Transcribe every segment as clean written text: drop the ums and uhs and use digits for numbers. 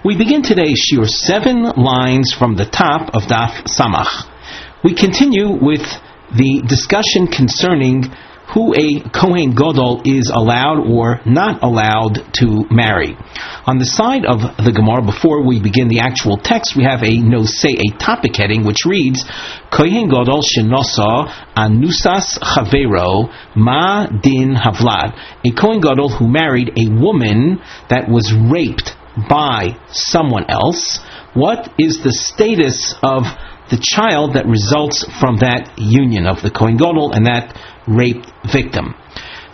We begin today's shiur 7 lines from the top of Daf Samach. We continue with the discussion concerning who a Kohen Gadol is allowed or not allowed to marry. On the side of the Gemara, before we begin the actual text, we have a topic heading which reads, Kohen Gadol shenosa anusas chavero ma din havlad. A Kohen Gadol who married a woman that was raped by someone else. What is the status of the child that results from that union of the Kohen Gadol and that raped victim?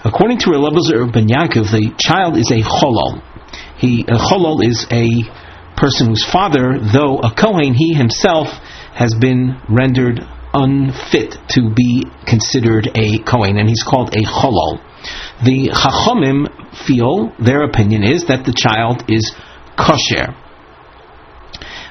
According to Rav Ben Yaakov, the child is a cholol. A cholol is a person whose father, though a Kohen, he himself has been rendered unfit to be considered a Kohen, and he's called a cholol. The Chachamim feel, their opinion is, that the child is kosher.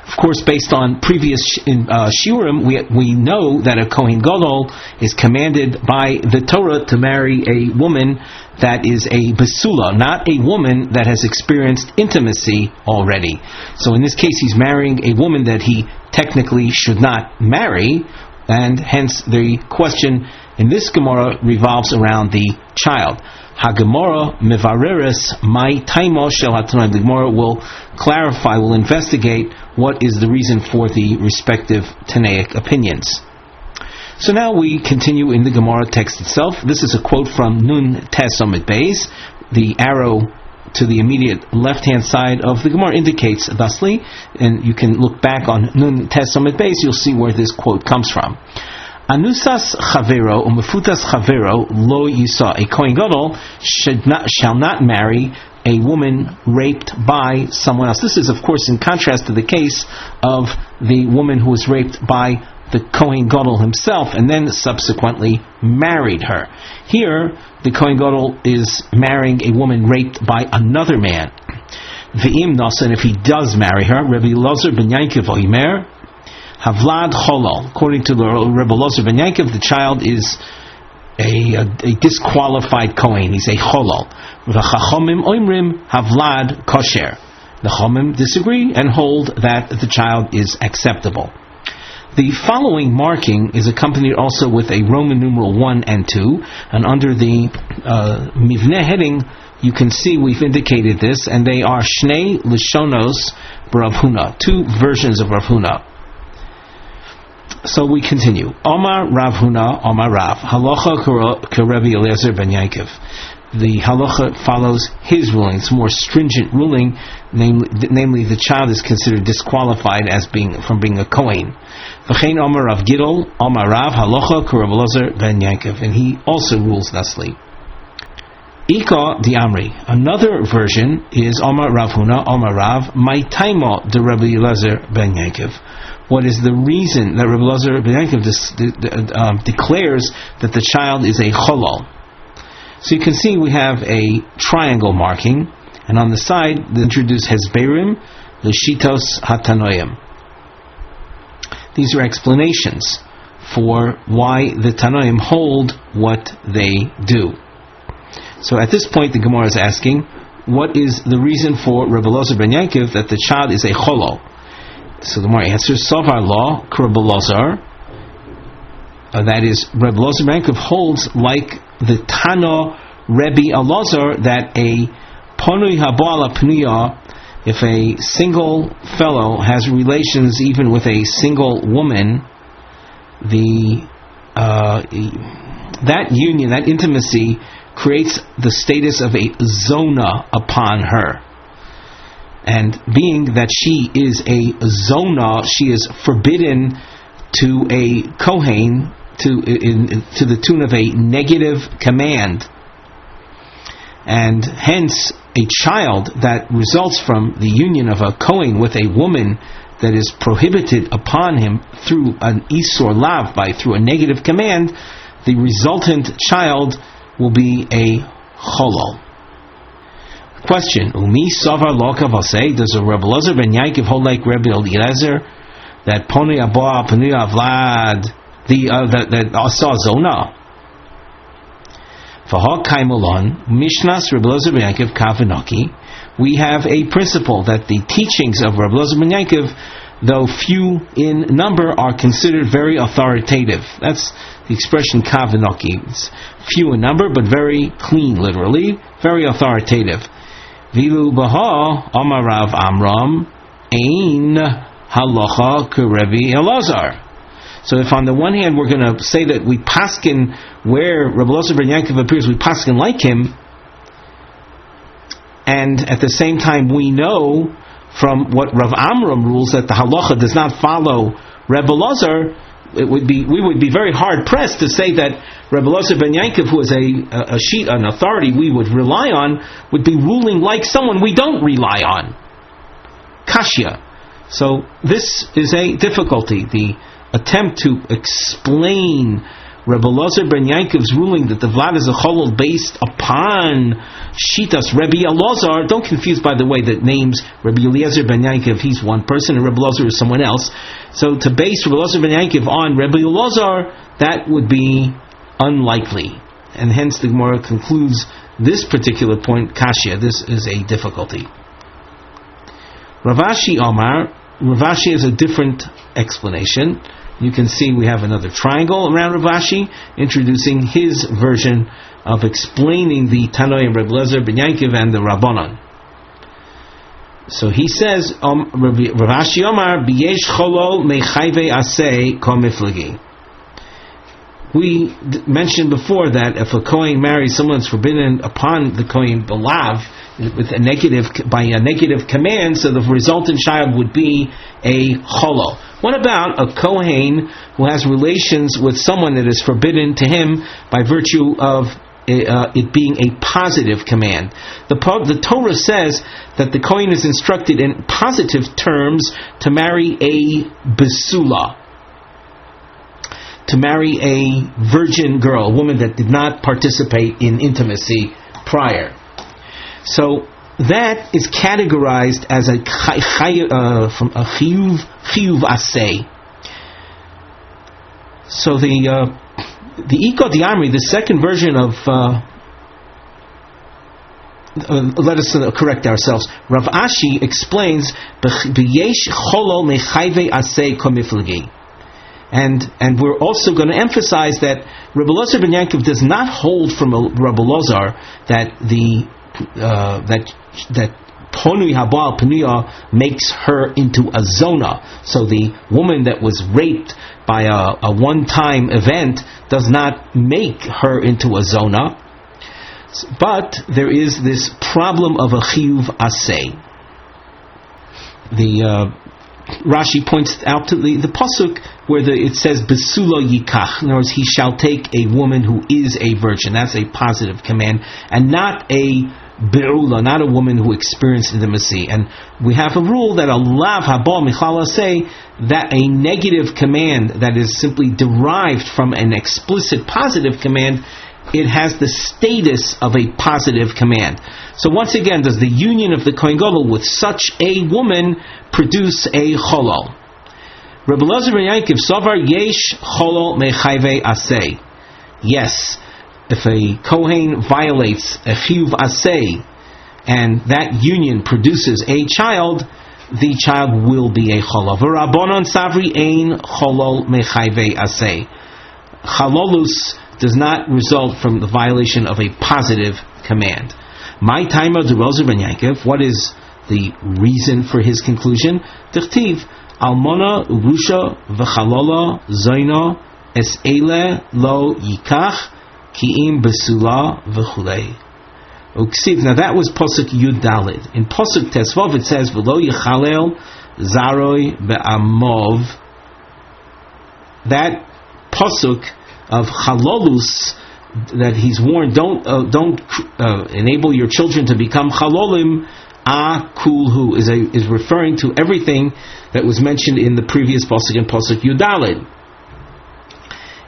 Of course, based on previous shiurim, we know that a Kohen Gadol is commanded by the Torah to marry a woman that is a basula, not a woman that has experienced intimacy already. So in this case, he's marrying a woman that he technically should not marry, and hence the question in this Gemara revolves around the child. HaGemara mevareres my taimo shel haTanai. The Gemara will clarify, will investigate what is the reason for the respective Tanaic opinions. So now we continue in the Gemara text itself. This is a quote from Nun Tes Amud Beis. The arrow to the immediate left-hand side of the Gemara indicates thusly, and you can look back on Nun Tes Amud Beis, you'll see where this quote comes from. Anusas chavero umefutas chavero lo yisa. A Kohen Gadol shall not marry a woman raped by someone else. This is, of course, in contrast to the case of the woman who was raped by the Kohen Gadol himself and then subsequently married her. Here, the Kohen Gadol is marrying a woman raped by another man. V'im nasa, and if he does marry her, Rabbi Elazar ben Yaakov oimer, Havlad Cholol. According to Rabbi Elazar ben Yaakov, the child is a disqualified Kohen. He's a Cholol. V'chachomim oimrim Havlad Kosher. The Chomim disagree and hold that the child is acceptable. The following marking is accompanied also with a Roman numeral 1 and 2, and under the Mivneh heading, you can see we've indicated this, and they are Shnei Lishonos Rav Huna, 2 versions of Rav Huna. So we continue. Omar Rav Huna, Omar Rav, Halacha Rabbi Eliezer ben Yaakov. The halacha follows his ruling. It's a more stringent ruling, namely the child is considered disqualified as from being a Kohen. V'chein Omar Rav Gidol, Omar Rav, Halacha Rabbi Eliezer ben Yaakov, and he also rules thusly. Ika di Amri. Another version is Omar Rav Huna, Omar Rav, my taimo de Rabbi Eliezer ben Yaakov. What is the reason that Rabbi Eliezer ben Yaakov declares that the child is a cholol? So you can see we have a triangle marking, and on the side they introduce Hezberim, the Shitos HaTanoim. These are explanations for why the Tanoim hold what they do. So at this point the Gemara is asking, what is the reason for Rabbi Elazar ben Yaakov that the child is a cholol? So the Gemara answers, Sovar law, Rabbi Elazar, that is, Rabbi Elazar ben Yaakov holds like the Tano Rebbe Elazar that a Ponui Habala Pnuya, if a single fellow has relations even with a single woman, that union, that intimacy, creates the status of a zona upon her. And being that she is a zona, she is forbidden to a Kohen to the tune of a negative command. And hence, a child that results from the union of a Kohen with a woman that is prohibited upon him through an Isur Lav, through a negative command, the resultant child will be a Cholol. Question: Umi Savar Loka Vasei? Does a Rabbi Elazar ben Yaakov hold like Rabbi Eliezer that Poni Aboa Poni Avlad that Asa Zona? For Hakaimulon Mishnas Rabbi Elazar ben Yaakov Kavanaki. we have a principle that the teachings of Rabbi Elazar ben Yaakov, though few in number, are considered very authoritative. That's the expression kavanoki. It's few in number, but very clean, literally, very authoritative. Vilu baha amar Rav Amram ein halacha kerevi Elazar. So if on the one hand we're going to say that we paskin where Rabbi Elazar ben Yaakov appears, we paskin like him, and at the same time we know from what Rav Amram rules that the halacha does not follow Rabbi Elazar, we would be very hard pressed to say that Rabbi Elazar ben Yaakov, who is an authority we would rely on, would be ruling like someone we don't rely on. Kashya. So this is a difficulty. The attempt to explain Rabbi Elazar ben Yaakov's ruling that the Vlad is a cholol based upon Shitas Rabbi Elazar. Don't confuse, by the way, that names Rabbi Eliezer ben Yaakov, he's one person, and Rabbi Elazar is someone else. So to base Rabbi Elazar ben Yaakov on Rabbi Elazar, that would be unlikely. And hence the Gemara concludes this particular point, Kashya, this is a difficulty. Ravashi Omar, Ravashi has a different explanation. You can see we have another triangle around Ravashi, introducing his version of explaining the Tanoi of Rabbi Elazar ben Yaakov and the Rabbanon. So he says, Ravashi Omar, B'yesh cholol mechayve aseh komiflagi. We mentioned before that if a Kohen marries someone that's forbidden upon the Kohen Balav, with by a negative command, so the resultant child would be a cholo. What about a Kohen who has relations with someone that is forbidden to him by virtue of it being a positive command? The Torah says that the Kohen is instructed in positive terms to marry a besula, to marry a virgin girl, a woman that did not participate in intimacy prior. So that is categorized as a from a chiyuv aseh. So the Iko Diamri, the second version of let us correct ourselves. Rav Ashi explains b'yesh cholol mechayve aseh komiflagi. And we're also going to emphasize that Rabbi Elazar ben Yaakov does not hold from Rabbi Elazar that that Ponui Habal Panuya makes her into a zona. So the woman that was raped by a one-time event does not make her into a zona. But there is this problem of a chiyuv aseh. The Rashi points out to the pasuk where it says besula yikach. In other words, he shall take a woman who is a virgin. That's a positive command, and not a be'ula, not a woman who experienced intimacy. And we have a rule that a lav habal michala say that a negative command that is simply derived from an explicit positive command, it has the status of a positive command. So once again, does the union of the Kohen Gadol with such a woman produce a cholol? Rabbi Elazar ben Yaakov Savar Yesh Cholol Mechayve Aseh. Yes, if a Kohen violates a chiyuv aseh and that union produces a child, the child will be a cholol. V'Rabbanon Savri Ein Cholol Mechayve Aseh. Chololus does not result from the violation of a positive command. My time of the Rabbi Elazar ben Yaakov, what is the reason for his conclusion? Tichtiv Almona Urusha V'Chalola Zoina Es Eile Lo Yikach Ki'im Besula V'Chulei. Now that was Posuk Yud Dalid. In Posuk Tesvav it says V'Lo Yichalel Zaroi Be'amov. That Posuk of Chalolus, that he's warned, don't enable your children to become Chalolim, kulhu, is referring to everything that was mentioned in the previous Pasuk and Pasuk Yudalid.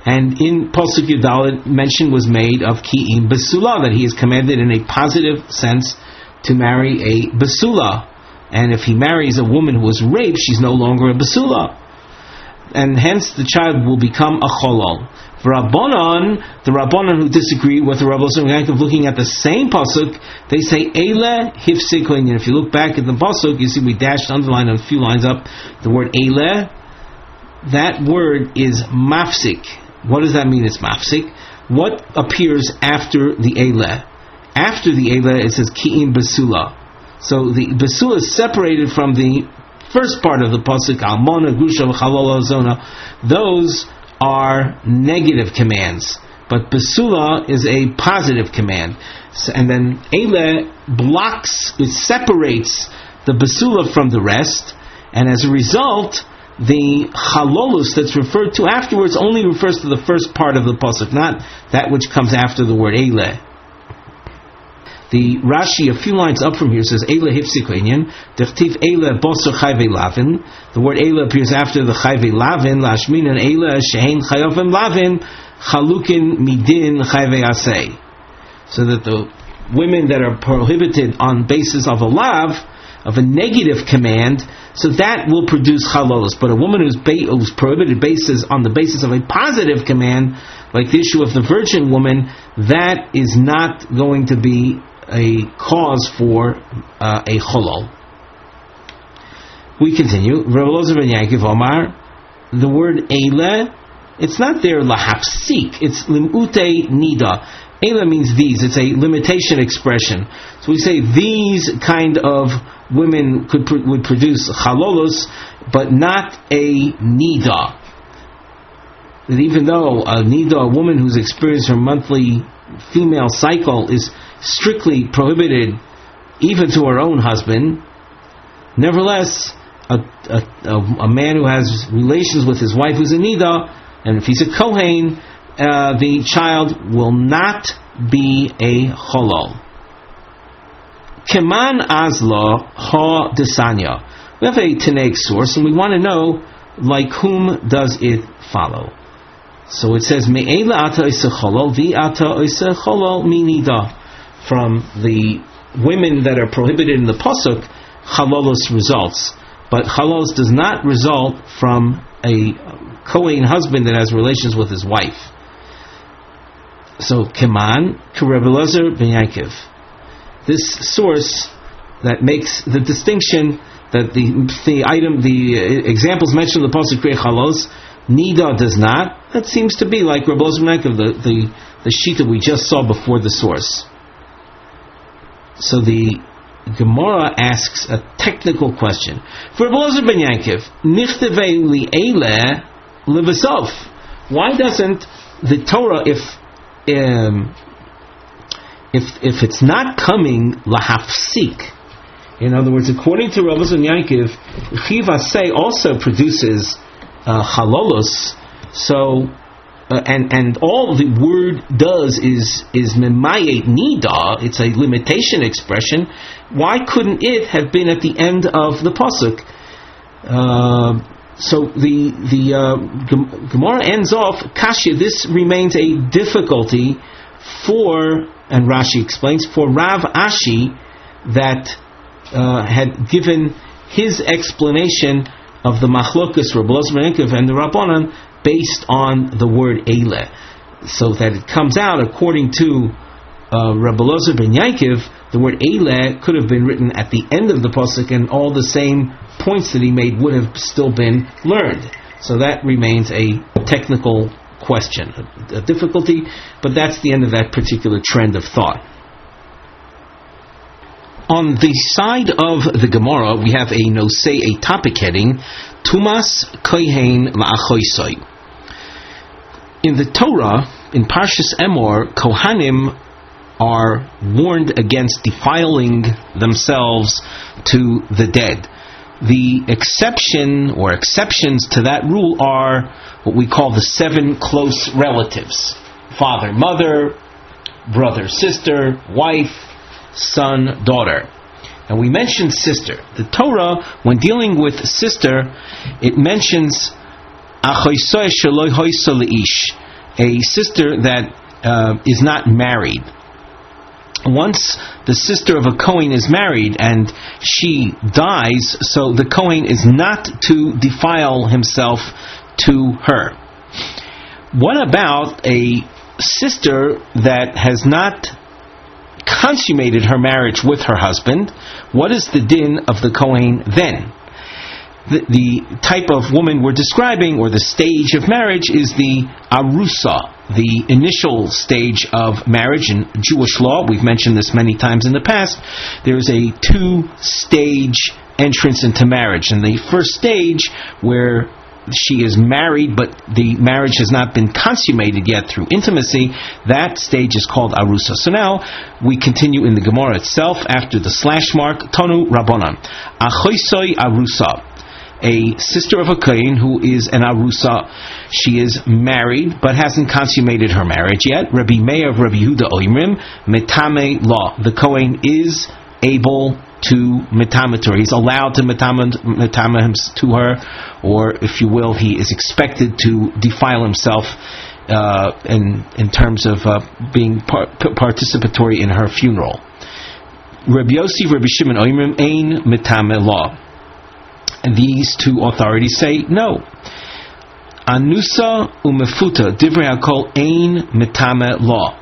And in Pasuk Yudalid, mention was made of Ki'im Besula, that he is commanded in a positive sense to marry a Besula. And if he marries a woman who was raped, she's no longer a Besula. and hence the child will become a cholol. The Rabbanon who disagree with the Rav Yehonasan Berger looking at the same pasuk, they say Eile hifsik inyan. If you look back at the pasuk, you see we dashed underline on a few lines up the word Eile. That word is mafsik. What does that mean? It's mafsik. What appears after the Eile? After the Eile, it says ki'im basula. So the basula is separated from the first part of the pasuk, almona, grusha, v'chalola, zona. Those are negative commands, but basula is a positive command. And then Eile blocks, it separates the basula from the rest, and as a result, the halolus that's referred to afterwards only refers to the first part of the pasuk, not that which comes after the word Eile. The Rashi, a few lines up from here, says Eile hifsik inyan, dechtiv Eile boser chayve lavin. The word Eile appears after the chayve lavin, lashminan Eile shehein chayovim lavin, chalukin midin chayve asay. So that the women that are prohibited on basis of a lav, of a negative command, so that will produce chalolos. But a woman who's prohibited on the basis of a positive command, like the issue of the virgin woman, that is not going to be a cause for a cholol. We continue. Rav Elazar ben Yaakov Omar, the word Eile, it's not there lahapsik, it's limute nida. Eile means these, it's a limitation expression. So we say these kind of women would produce chalolos, but not a nida. That even though a nida, a woman who's experienced her monthly female cycle, is strictly prohibited even to her own husband, nevertheless, a man who has relations with his wife who's a nida, and if he's a kohen, the child will not be a cholol. Keman azla ha desanya. We have a Tanaic source, and we want to know, like whom does it follow? So it says, Me'ela ata isa cholol, vi ata isa cholol mi nida. From the women that are prohibited in the pasuk, chalolos results. But chalolos does not result from a kohen husband that has relations with his wife. So, Keman, Rav Elazar ben Yaakov. This source that makes the distinction that the examples mentioned in the pasuk create chalolos, nida does not. That seems to be like Rav Elazar ben Yaakov, the Shlita we just saw before the source. So the Gemara asks a technical question. For Rav Elazar ben Yaakov, nichtevei li'ele levasov. Why doesn't the Torah, if it's not coming lahafsik, in other words, according to Rav Elazar ben Yaakov, chivasei also produces halolos. So. And all the word does is memayet nida. It's a limitation expression. Why couldn't it have been at the end of the pasuk? So the Gemara ends off kashya. This remains a difficulty for, and Rashi explains, for Rav Ashi that had given his explanation of the machlokas Rav Elazar ben Yaakov and the Rabbanan based on the word Eile, so that it comes out according to Rav Elazar ben Yaakov, the word Eile could have been written at the end of the pasuk, and all the same points that he made would have still been learned. So that remains a technical question, a difficulty, but that's the end of that particular trend of thought. On the side of the Gemara, we have a nosei, a topic heading, Tumas Kohen La'achoisoi. In the Torah, in Parshas Emor, Kohanim are warned against defiling themselves to the dead. The exception or exceptions to that rule are what we call the 7 close relatives: father, mother, brother, sister, wife, son, daughter. And we mentioned sister. The Torah, when dealing with sister, it mentions a sister that is not married. Once the sister of a Kohen is married and she dies, so the Kohen is not to defile himself to her. What about a sister that has not consummated her marriage with her husband? What is the din of the Kohen then? The type of woman we're describing, or the stage of marriage, is the arusa, the initial stage of marriage. In Jewish law, we've mentioned this many times in the past, there's a two-stage entrance into marriage. And the first stage, where she is married but the marriage has not been consummated yet through intimacy, that stage is called arusa. So now we continue in the Gemara itself after the slash mark. Tonu Rabbanan, achoisoi arusa, a sister of a kohen who is an arusa. She is married but hasn't consummated her marriage yet. Rabbi Meir of Rabbi Yehuda oimrim metame law. The kohen is able to metame to her. He's allowed to metame to her, or if you will, he is expected to defile himself in terms of being participatory in her funeral. Rabbi Yossi, Rabbi Shimon oimrim ein metame law. And these two authorities say no. Anusa umefuta divrei hakol ein metame law.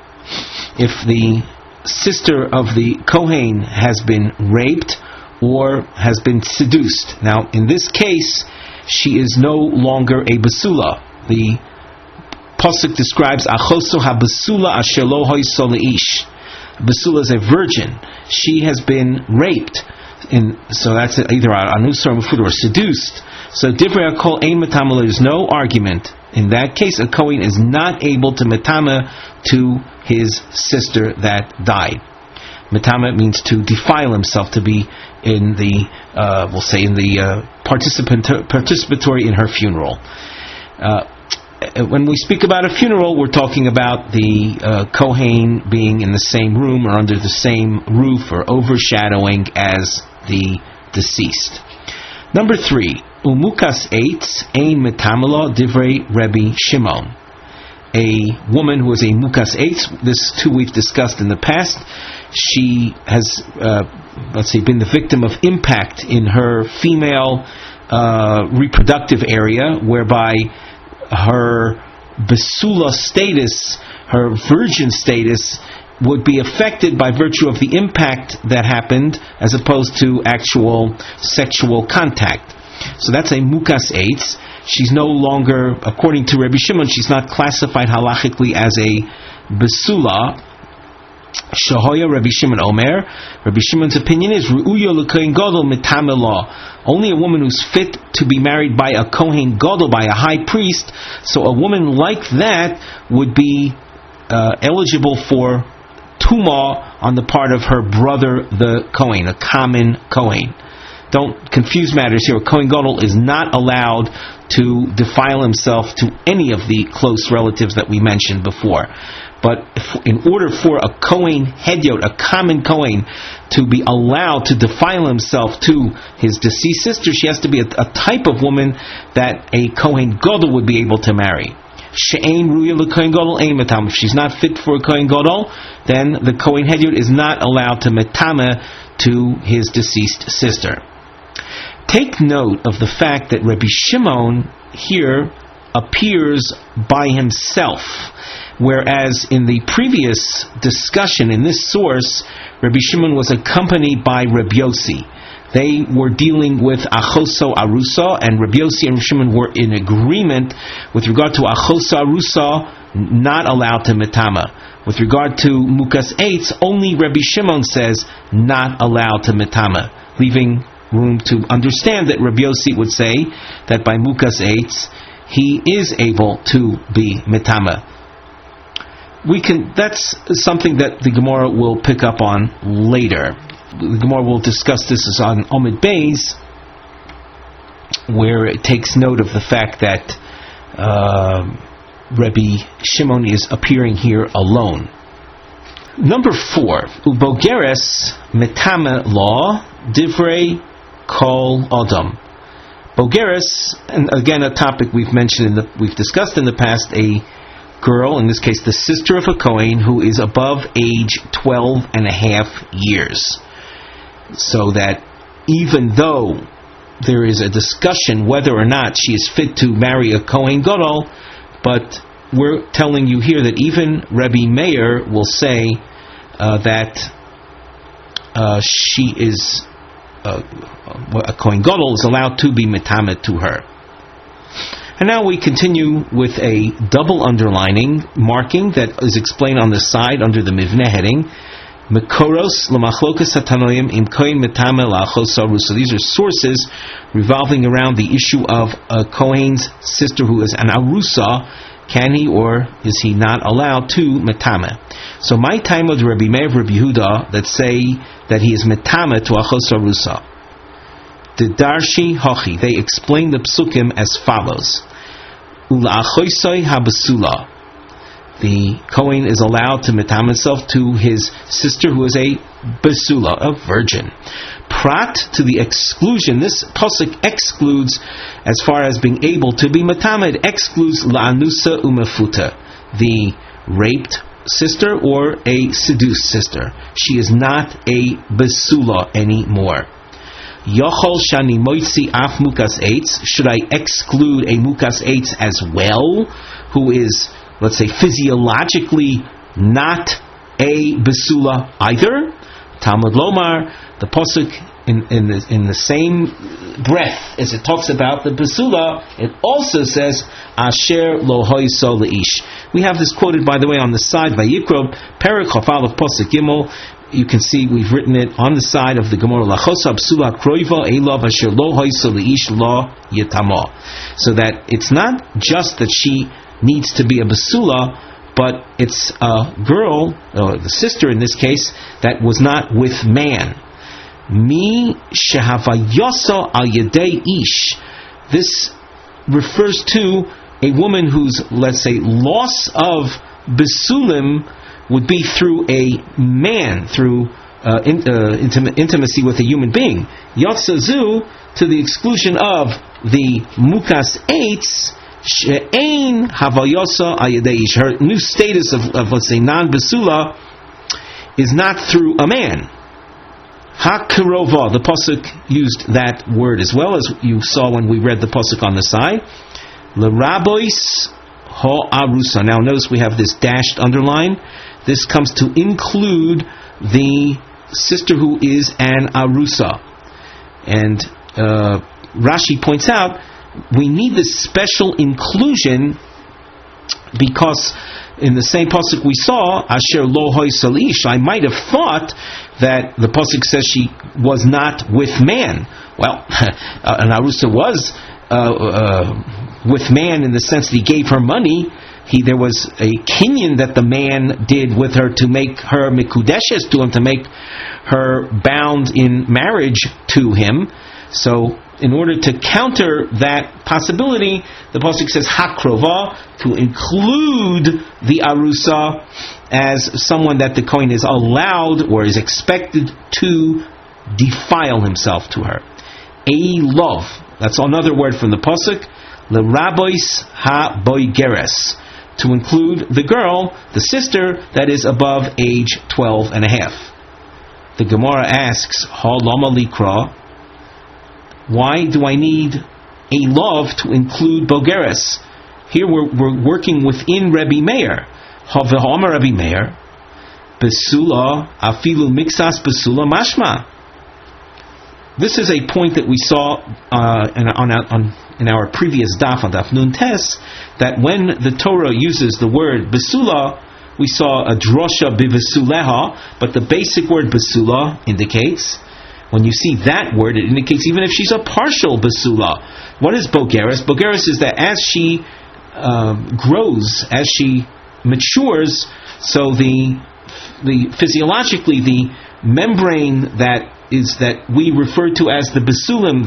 If the sister of the Kohen has been raped or has been seduced, now in this case she is no longer a basula. The pasuk describes achoso habasula asher lo hoyso leish. Basula is a virgin. She has been raped. So that's either anusa or mefuta, or seduced. So divrei hakol ein metame, there is no argument. In that case, a Kohen is not able to metame to his sister that died. Metame means to defile himself, to be in the, we'll say, in the participatory in her funeral. When we speak about a funeral, we're talking about the Kohen being in the same room or under the same roof or overshadowing as the deceased. Number 3, umukas eitz ein metamela divrei Rabbi Shimon. A woman who is a mukas eitz, this too we've discussed in the past. She has, been the victim of impact in her female reproductive area, whereby her basula status, her virgin status, would be affected by virtue of the impact that happened, as opposed to actual sexual contact. So that's a mukas eitz. She's no longer, according to Rabbi Shimon, she's not classified halachically as a basula. Shahoya Rabbi Shimon Omer. Rabbi Shimon's opinion is Ru'uya l'kohen gadol metame law. Only a woman who's fit to be married by a kohen gadol, by a high priest. So a woman like that would be eligible for tuma on the part of her brother, the kohen, a common kohen. Don't confuse matters here. A kohen gadol is not allowed to defile himself to any of the close relatives that we mentioned before. But in order for a Kohen hedyot, a common Kohen, to be allowed to defile himself to his deceased sister, she has to be a type of woman that a Kohen Gadol would be able to marry. She'ein ruya l'Kohen Gadol ein metam. If she's not fit for a Kohen Gadol, then the Kohen hedyot is not allowed to metame to his deceased sister. Take note of the fact that Rabbi Shimon here appears by himself, whereas in the previous discussion, in this source, Rabbi Shimon was accompanied by Rabbi Yossi. They were dealing with Achoso Arusa, and Rabbi Yossi and Rabbi Shimon were in agreement with regard to Achoso Arusa, not allowed to metama. With regard to Mukas Eitz, only Rabbi Shimon says not allowed to metama, leaving room to understand that Rabbi Yossi would say that by Mukas Eitz, he is able to be metama. That's something that the Gemara will pick up on later. The Gemara will discuss this as on Omid Beis, where it takes note of the fact that Rabbi Shimon is appearing here alone. Number 4, Bulgaris metame law divrei kol adam. Bulgaris, and again a topic we've mentioned we've discussed in the past, a girl, in this case the sister of a Kohen, who is above age 12 and a half years. So that even though there is a discussion whether or not she is fit to marry a Kohen Gadol, but we're telling you here that even Rebbe Meir will say that she is a Kohen Gadol is allowed to be metamet to her. And now we continue with a double underlining marking that is explained on the side under the Mivneh heading. Mekoros l'machlokas hatanoim im kohen metame la'achos arusa. These are sources revolving around the issue of a Kohen's sister who is an arusa. Can he or is he not allowed to metame? So my time of Rabbi Meir of Rabbi Yehuda that say that he is metame to achos arusa. The Darshi Hochi, they explain the psukim as follows. Ula'achoisoi habasula. The Kohen is allowed to metam himself to his sister who is a basula, a virgin. Prat, to the exclusion, this pasuk excludes, as far as being able to be metam, it excludes la'anusa umefuta, the raped sister or a seduced sister. She is not a basula anymore. Yochol shani moitzi af mukas eitz. Should I exclude a mukas eitz as well, who is, let's say, physiologically not a basula either? Talmud Lomar, the pasuk in the same breath as it talks about the basula, it also says asher lo hoyso leish. We have this quoted, by the way, on the side by Yikro Perek Chafal of pasuk Gimel. You can see we've written it on the side of the Gemara Lachosa Psula Kroiva Elav Asher Lo Hoyso Leish Lo Yetama. So that it's not just that she needs to be a basula, but it's a girl, the sister in this case, that was not with man. Mi shehavayoso al yedei ish. This refers to a woman whose, let's say, loss of basulim would be through a man, through intimacy with a human being. Yotzazu, to the exclusion of the mukas eitz, she'ein havayosa ayadeish. Her new status of let's say non-basula is not through a man. Ha-kirova, the pasuk used that word as well, as you saw when we read the pasuk on the side. L'rabois ha-arusa. Now notice we have this dashed underline. This comes to include the sister who is an arusa. And Rashi points out we need this special inclusion because in the same pasuk we saw, Asher lo hoy salish, I might have thought that the pasuk says she was not with man. Well, an arusa was with man in the sense that he gave her money. There was a kinyan that the man did with her to make her mikudeshes to him, to make her bound in marriage to him. So, in order to counter that possibility, the pasuk says hakrova, to include the arusa as someone that the kohen is allowed or is expected to defile himself to her. A love, that's another word from the pasuk, l'rabois ha Bulgaris, to include the girl, the sister, that is above age 12 and a half. The Gemara asks, Ha lama likra, why do I need a love to include Bulgaris? Here we're working within Rebbe Meir. Ha v'hama Rebbe Meir, besula afilu mixas besula mashma. This is a point that we saw in our previous daf on Daf Nun Tes, that when the Torah uses the word besula, we saw a drosha bivasuleha, but the basic word besula indicates, when you see that word, it indicates even if she's a partial basula. What is Bulgaris? Bulgaris is that as she grows, as she matures, so the physiologically the membrane that we refer to as the basulim,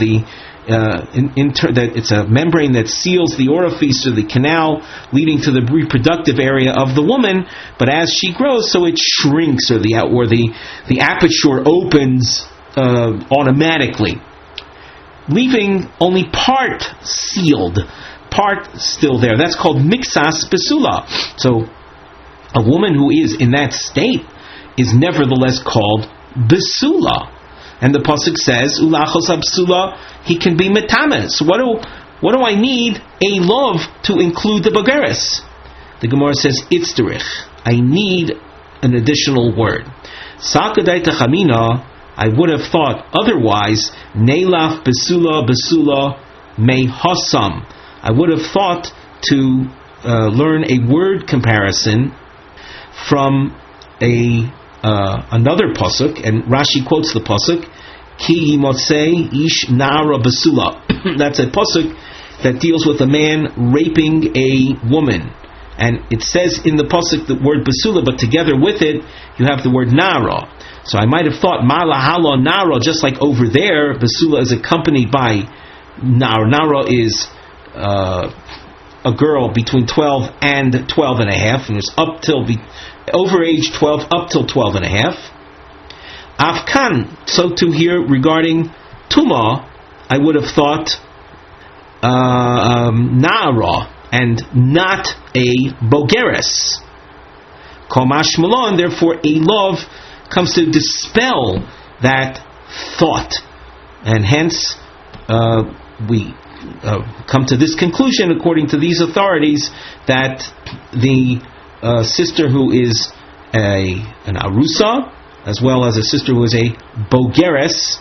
that it's a membrane that seals the orifice or the canal leading to the reproductive area of the woman, but as she grows, so it shrinks, or the aperture opens automatically, leaving only part sealed, part still there. That's called mixas basula. So a woman who is in that state is nevertheless called basula. And the pasuk says, ulachos absula, he can be metame. So what do I need a love to include the Bulgaris? The Gemara says, itzderich, I need an additional word. Sakadai tachamina, I would have thought otherwise, neilach besula me hasam. I would have thought to learn a word comparison from another pasuk, and Rashi quotes the pasuk, ki yimotzei ish nara besula. That's a pasuk that deals with a man raping a woman. And it says in the pasuk the word basula, but together with it you have the word nara. So I might have thought mala hala nara, just like over there, basula is accompanied by nara. Nara is a girl between 12 and 12 and a half, and it's up till over age 12 up till 12 and a half. Afkan, so to here regarding tuma, I would have thought nara, and not a Bulgaris. Komash Malon, therefore a love comes to dispel that thought. And hence we come to this conclusion, according to these authorities, that the sister who is an Arusa, as well as a sister who is a Bulgaris,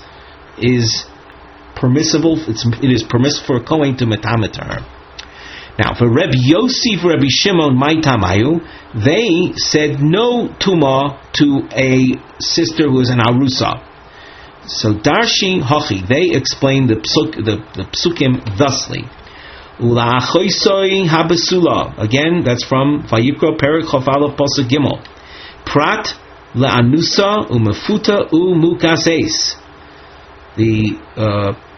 is permissible. It is permissible for a Kohen to metamet her. Now, for Rabbi Yossi, Rabbi Shimon, Maitamayu, they said no tuma to a sister who is an arusa. So Darshi Hachi, they explained the psukim thusly. Ula'achoisoi habesula. Again, that's from Vayikra Perek Chafalav Pasuk Gimel. Prat la'anusa u'mefuta u'mukaseis. The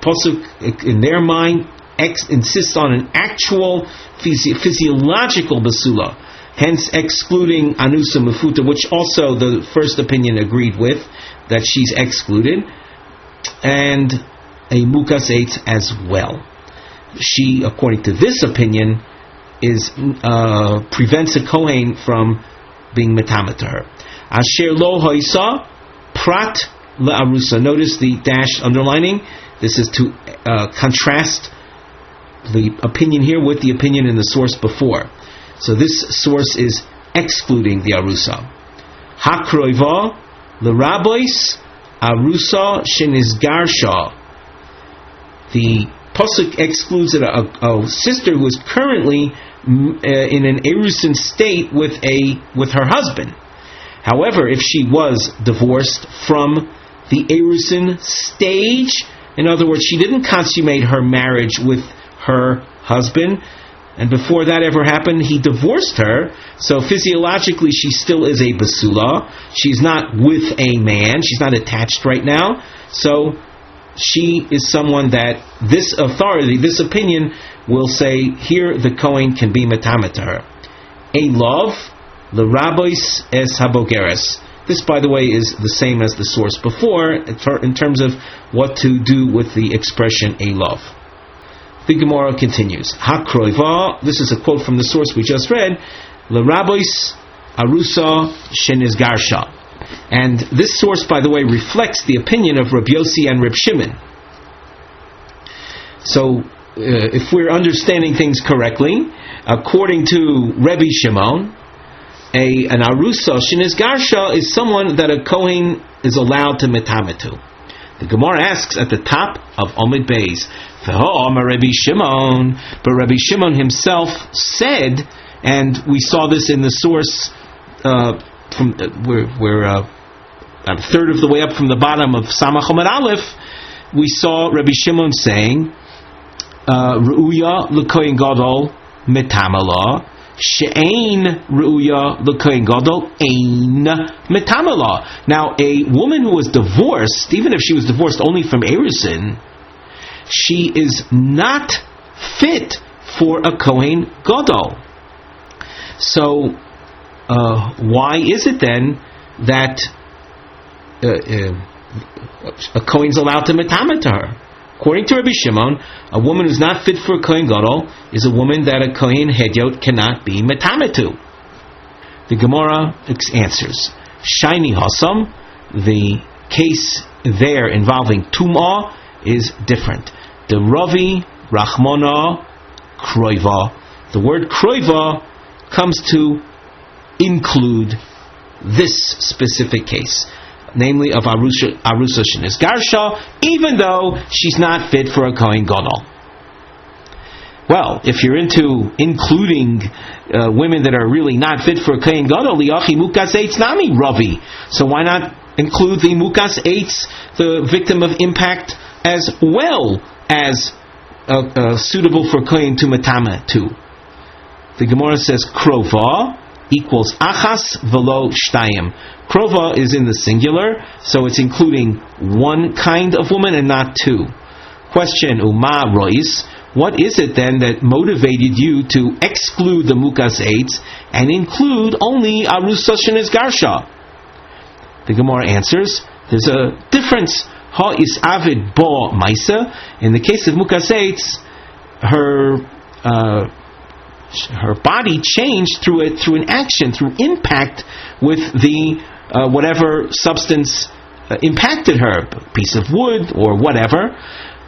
pasuk in their mind insists on an actual physiological basula, hence excluding anusa mefuta, which also the first opinion agreed with, that she's excluded, and a mukas eitz as well. She, according to this opinion, prevents a kohen from being metamet to her. Asher lo hoisa prat la'arusa. Notice the dash underlining. This is to contrast the opinion here with the opinion in the source before. So this source is excluding the arusa. Hakroiva l'rabois arusa shenizgarsha. The pasuk excludes a sister who is currently in an erusin state with her husband. However, if she was divorced from the erusin stage, in other words, she didn't consummate her marriage with her husband, and before that ever happened, he divorced her, so physiologically she still is a basula. She's not with a man, she's not attached right now, so she is someone that this authority, this opinion, will say, here the Kohen can be metamet to her. A love, l'rabois es habogeres. This, by the way, is the same as the source before, in terms of what to do with the expression a love. The Gemara continues. Hakroiva, this is a quote from the source we just read, l'rabois arusa shenizgarsha. And this source, by the way, reflects the opinion of Rabbi Yossi and Rabbi Shimon. So, if we're understanding things correctly, according to Rabbi Shimon, an arusa shenizgarsha is someone that a kohen is allowed to metamet to. The Gemara asks at the top of Omid Beis, Rabbi Shimon, but Rabbi Shimon himself said, and we saw this in the source from we're about a third of the way up from the bottom of Samach Omid Aleph. We saw Rabbi Shimon saying, Ru'uya l'kohen gadol metamala, she'ein ru'uya l'kohen gadol ein metamala. Now, a woman who was divorced, even if she was divorced only from erusin, she is not fit for a kohen gadol. So, why is it then that a kohen is allowed to metamet to her? According to Rabbi Shimon, a woman who's not fit for a kohen gadol is a woman that a kohen hedyot cannot be metamet to. The Gemara answers, Shaini Hasam, the case there involving tum'ah is different. The Ravi Rachmana Kroiva. The word Kroiva comes to include this specific case, namely of Arusa Shenis Garsha, even though she's not fit for a Kohen Gadol. Well, if you're into including women that are really not fit for a Kohen Gadol, liachi mukas eitz nami Ravi. So why not include the mukas eitz, the victim of impact, as well as suitable for Kohen to matama too? The Gemara says krova equals achas velo shtayim. Krova is in the singular, so it's including one kind of woman and not two. Question, Uma Rois, what is it then that motivated you to exclude the mukas eitz and include only arusa shenis garsha? The Gemara answers, there's a difference. Ha is avid bo maisa. In the case of mukas eitz, her body changed through an action, through impact with the whatever substance impacted her, a piece of wood or whatever.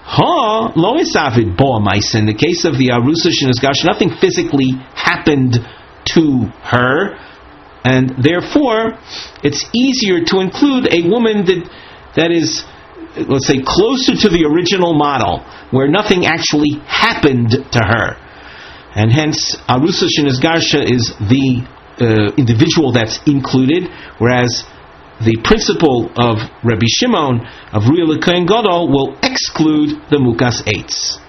Ha lo isavid bo ma'isa. In the case of the arusa shenis garsha, nothing physically happened to her, and therefore it's easier to include a woman that is, let's say, closer to the original model, where nothing actually happened to her. And hence, Arusa Shenis Garsha is the individual that's included, whereas the principle of Rabbi Shimon of Ruya L'Kohen Gadol will exclude the Mukas Eitz.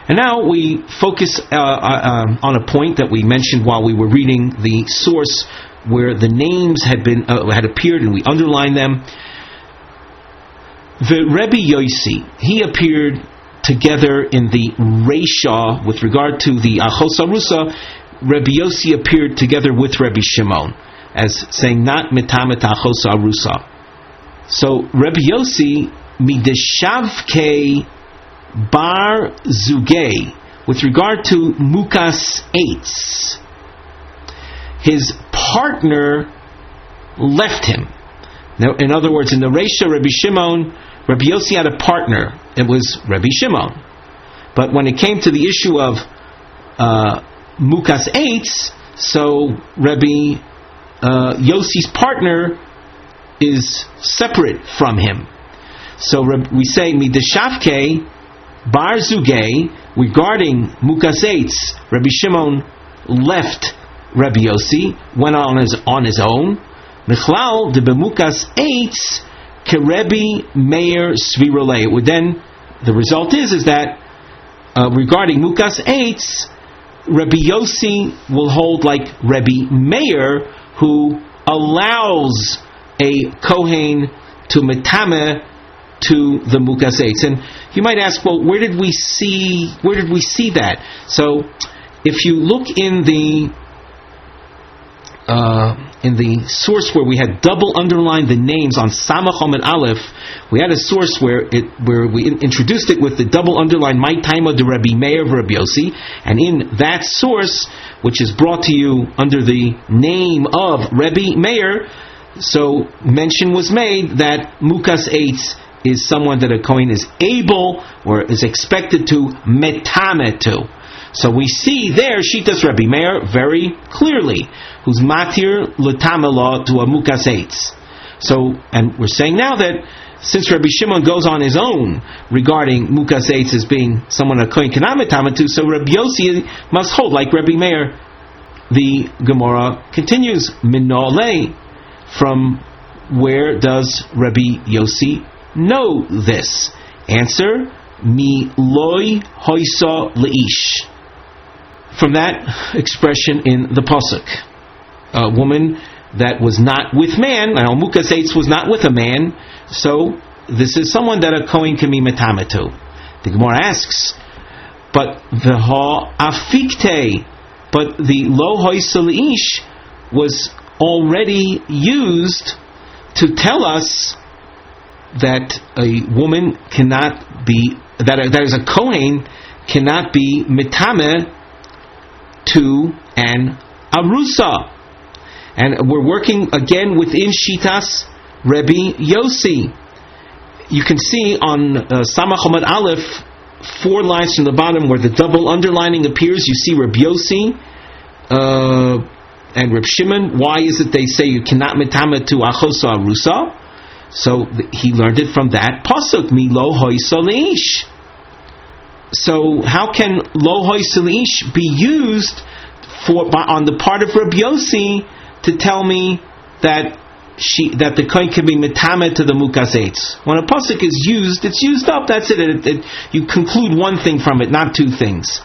And now we focus on a point that we mentioned while we were reading the source, where the names had appeared and we underlined them. The Rebbe Yossi, he appeared together in the Reisha with regard to the Achos Arusa. Rebbe Yossi appeared together with Rebbe Shimon as saying not mitamet Achos Arusa. So Rebbe Yossi mideshavke bar zugay, with regard to mukas eitz, his partner left him. Now, in other words, in the Reisha, Rabbi Yossi had a partner. It was Rabbi Shimon. But when it came to the issue of mukas eitz, so Rabbi Yossi's partner is separate from him. So we say mideshavke bar zugay, regarding mukas eitz, Rabbi Shimon left Rabbi Yossi, went on his own. Michlal de bemukas eitz kerebi meir svirolei. Then the result is that regarding mukas eitz, Rabbi Yossi will hold like Rabbi Meir, who allows a kohen to metame to the mukas eitz. And you might ask, well, where did we see that? So if you look in the source where we had double underlined the names on Samach and Aleph, we had a source where we introduced it with the double underlined My Taima de Rabbi Meir of Rabbi Yossi, and in that source, which is brought to you under the name of Rabbi Meir, so mention was made that mukas eitz is someone that a kohen is able or is expected to metame to. So we see there Shitas Rabbi Meir very clearly, who's matir l'tamela to a mukas eitz. So, and we're saying now that since Rabbi Shimon goes on his own regarding mukas eitz as being someone a kohen cannot metame to, so Rabbi Yossi must hold like Rabbi Meir. The Gemara continues, minole, from where does Rabbi Yossi know this? Answer, mi loy hoisa leish. From that expression in the pasuk, a woman that was not with man. Now, mukas eitz was not with a man, so this is someone that a kohen can be metame to. The Gemara asks, but the ha afikte, but the lo hoisa leish was already used to tell us that a woman cannot be, that is a kohen cannot be metame to an arusa. And we're working again within Shitas Rabbi Yossi. you can see on Samach Amud Aleph, 4 lines from the bottom where the double underlining appears. You see Reb Yossi and Reb Shimon. Why is it they say you cannot metame to achosa arusa? So he learned it from that pasuk, mi lo hoysa leish. So how can lo hoysa leish be used on the part of Reb Yossi to tell me that the kohen can be metame to the mukas eitz? When a pasuk is used, it's used up. That's it. You conclude one thing from it, not 2 things.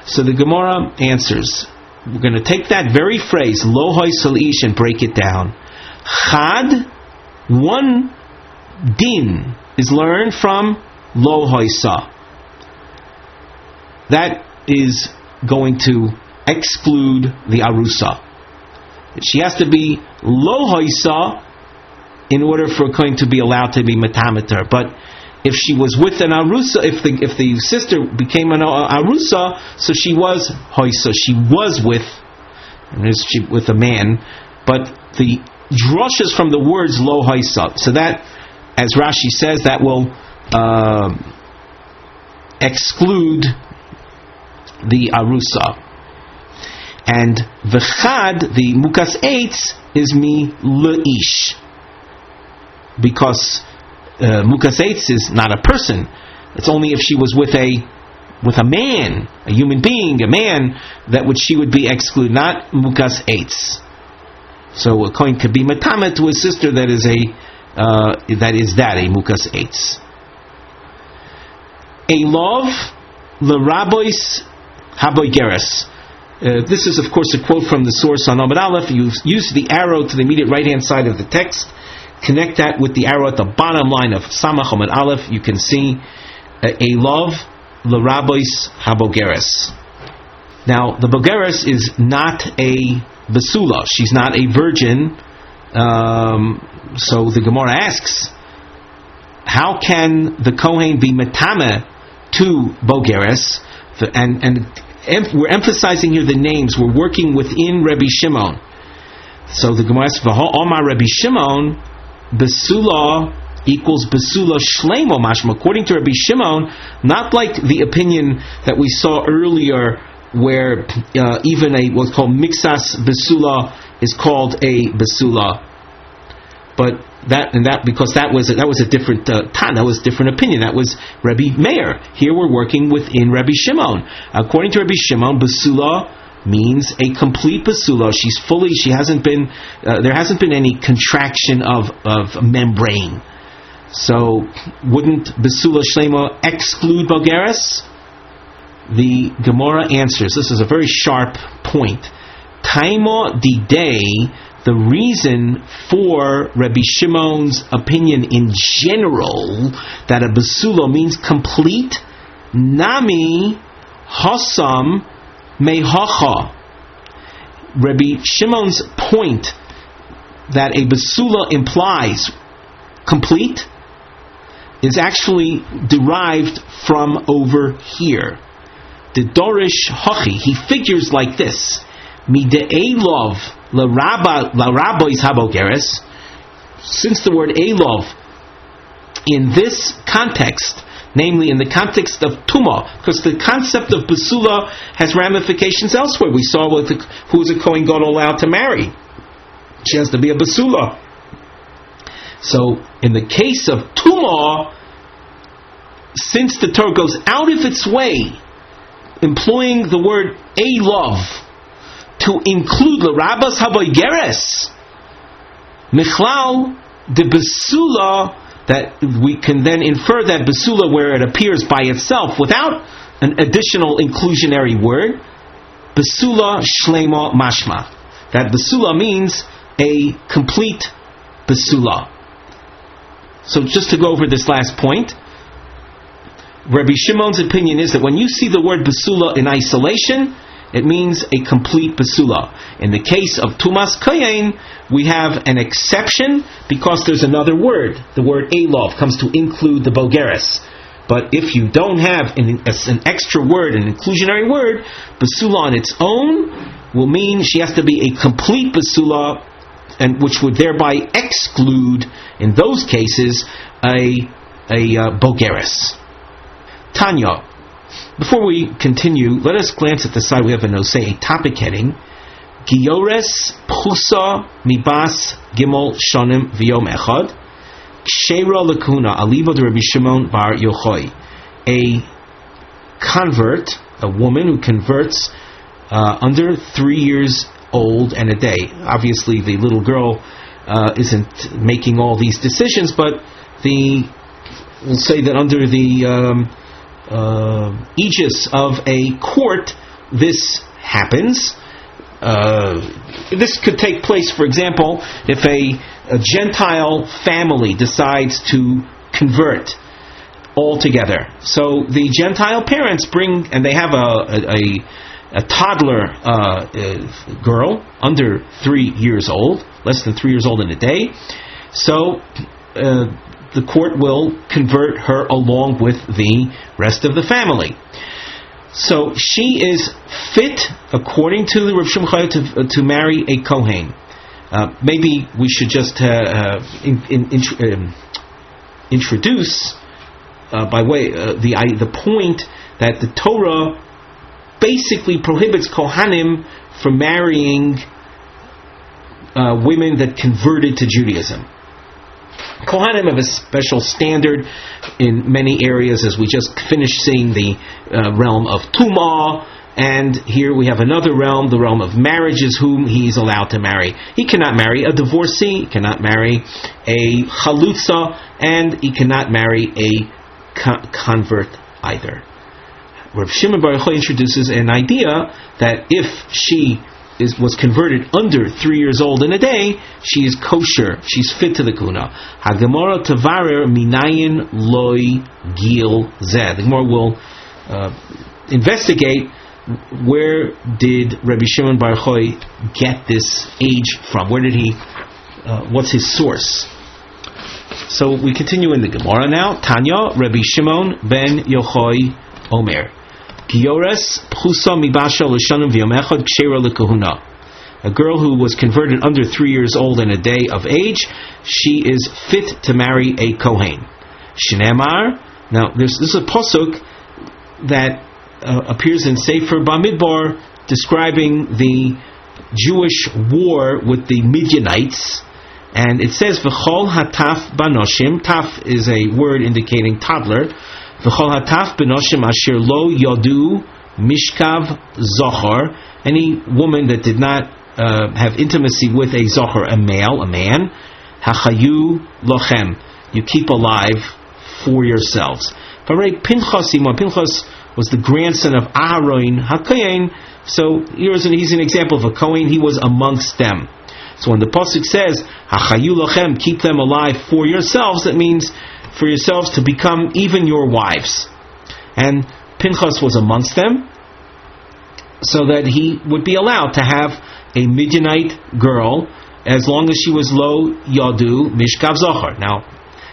So the Gemara answers. We're going to take that very phrase, lo hoysel ish, and break it down. Chad, 1 din is learned from lo hoysa. That is going to exclude the arusa. She has to be lo hoysa in order for a kohen to be allowed to be metameter. But if she was with an arusa, if the sister became an arusa, so she was hoysa. She was with a man. But the drushes from the words lo hoysa. So that, as Rashi says, that will exclude the arusa. And v'chad, the mukas eitz, is mi leish, because mukas eitz is not a person. It's only if she was with a man, a human being, a man, that she would be excluded, not mukas eitz. So a kohen could be matame to a sister that is a mukas eitz. A love l'rabois haboigeres. This is, of course, a quote from the source on Amud Aleph. You use the arrow to the immediate right-hand side of the text. Connect that with the arrow at the bottom line of Samach Amud Aleph. You can see a love l'rabois habogeres. Now, the bogeres is not a basula. She's not a virgin. So the Gemara asks, how can the kohen be metame to bogeres? And we're emphasizing here the names. We're working within Rabbi Shimon. So the Gemara asks, Omar Rabbi Shimon, Besula equals Besula Shleimo Mashma. According to Rabbi Shimon, not like the opinion that we saw earlier, where even what's called Mixas Besula is called a Besula. But because that was a different that was a different opinion. That was Rabbi Meir. Here we're working within Rabbi Shimon. According to Rabbi Shimon, basula means a complete basula. There hasn't been any contraction of membrane. So wouldn't basula shlema exclude bogeres? The Gemara answers. This is a very sharp point. Taimo didei. The reason for Rabbi Shimon's opinion in general that a basula means complete, nami hasam mehacha. Rabbi Shimon's point that a basula implies complete is actually derived from over here. The Dorish hachi, he figures like this: mide'elov L'rabois habogeres. Since the word elov in this context, namely in the context of tumah, because the concept of basula has ramifications elsewhere. We saw who is a kohen gadol allowed to marry. She has to be a basula. So in the case of tumah, since the Torah goes out of its way employing the word elov to include l'rabas haboigeres, michlal the basula, that we can then infer that basula where it appears by itself without an additional inclusionary word, basula shlema mashma. That basula means a complete basula. So just to go over this last point, Rabbi Shimon's opinion is that when you see the word basula in isolation, it means a complete basula. In the case of Tumas Kohen, we have an exception because there's another word. The word elov comes to include the bogeres. But if you don't have an extra word, an inclusionary word, basula on its own will mean she has to be a complete basula, and which would thereby exclude, in those cases, a a Bulgaris. Tanya. Before we continue, let us glance at the side. We have a topic heading. Giores Pchusa Mibas Gimel Shonim V'Yom Echad Ksheira Lekuna Aliba de Rabbi Shimon Bar Yochai. A convert, a woman who converts under 3 years old and a day. Obviously, the little girl isn't making all these decisions, but we'll say that under the aegis of a court, this happens. This could take place, for example, if a Gentile family decides to convert altogether. So the Gentile parents bring, and they have a toddler girl under 3 years old, less than 3 years old in a day. So the court will convert her along with the rest of the family. So she is fit, according to the Rav Shimon Chaya, to marry a Kohen. Maybe we should just introduce by way the point that the Torah basically prohibits Kohanim from marrying women that converted to Judaism. Kohanim have a special standard in many areas, as we just finished seeing the realm of Tumah, and here we have another realm, the realm of marriages, whom he is allowed to marry. He cannot marry a divorcee, he cannot marry a chalutza, and he cannot marry a convert either. Rav Shimon Bar Yochai introduces an idea that if she was converted under 3 years old in a day, she is kosher, she's fit to the kuna. HaGemara tavarer minayin loy gil zeh. The Gemara will investigate where did Rabbi Shimon Bar Yochai get this age from. Where did he? What's his source? So we continue in the Gemara now. Tanya, Rabbi Shimon ben Yochai Omer. Giores Pchusa Mibasha L'Shanim V'Yom Echad Ksheira L'Kahuna. A girl who was converted under 3 years old and a day of age, she is fit to marry a Kohen. Shneimar. Now, this is a pasuk that appears in Sefer Bamidbar describing the Jewish war with the Midianites, and it says V'chol hataf banoshim. Taf is a word indicating toddler. V'chol hataf benoshim asher lo yodu mishkav zohar. Any woman that did not have intimacy with a zohar, a man, hachayu lochem. You keep alive for yourselves. Pinchas was the grandson of Aharon HaKohen. So he's an example of a Kohen. He was amongst them. So when the pasuk says hachayu lochem, keep them alive for yourselves, that means for yourselves to become even your wives. And Pinchas was amongst them, so that he would be allowed to have a Midianite girl as long as she was lo yadu mishkav zohar. Now,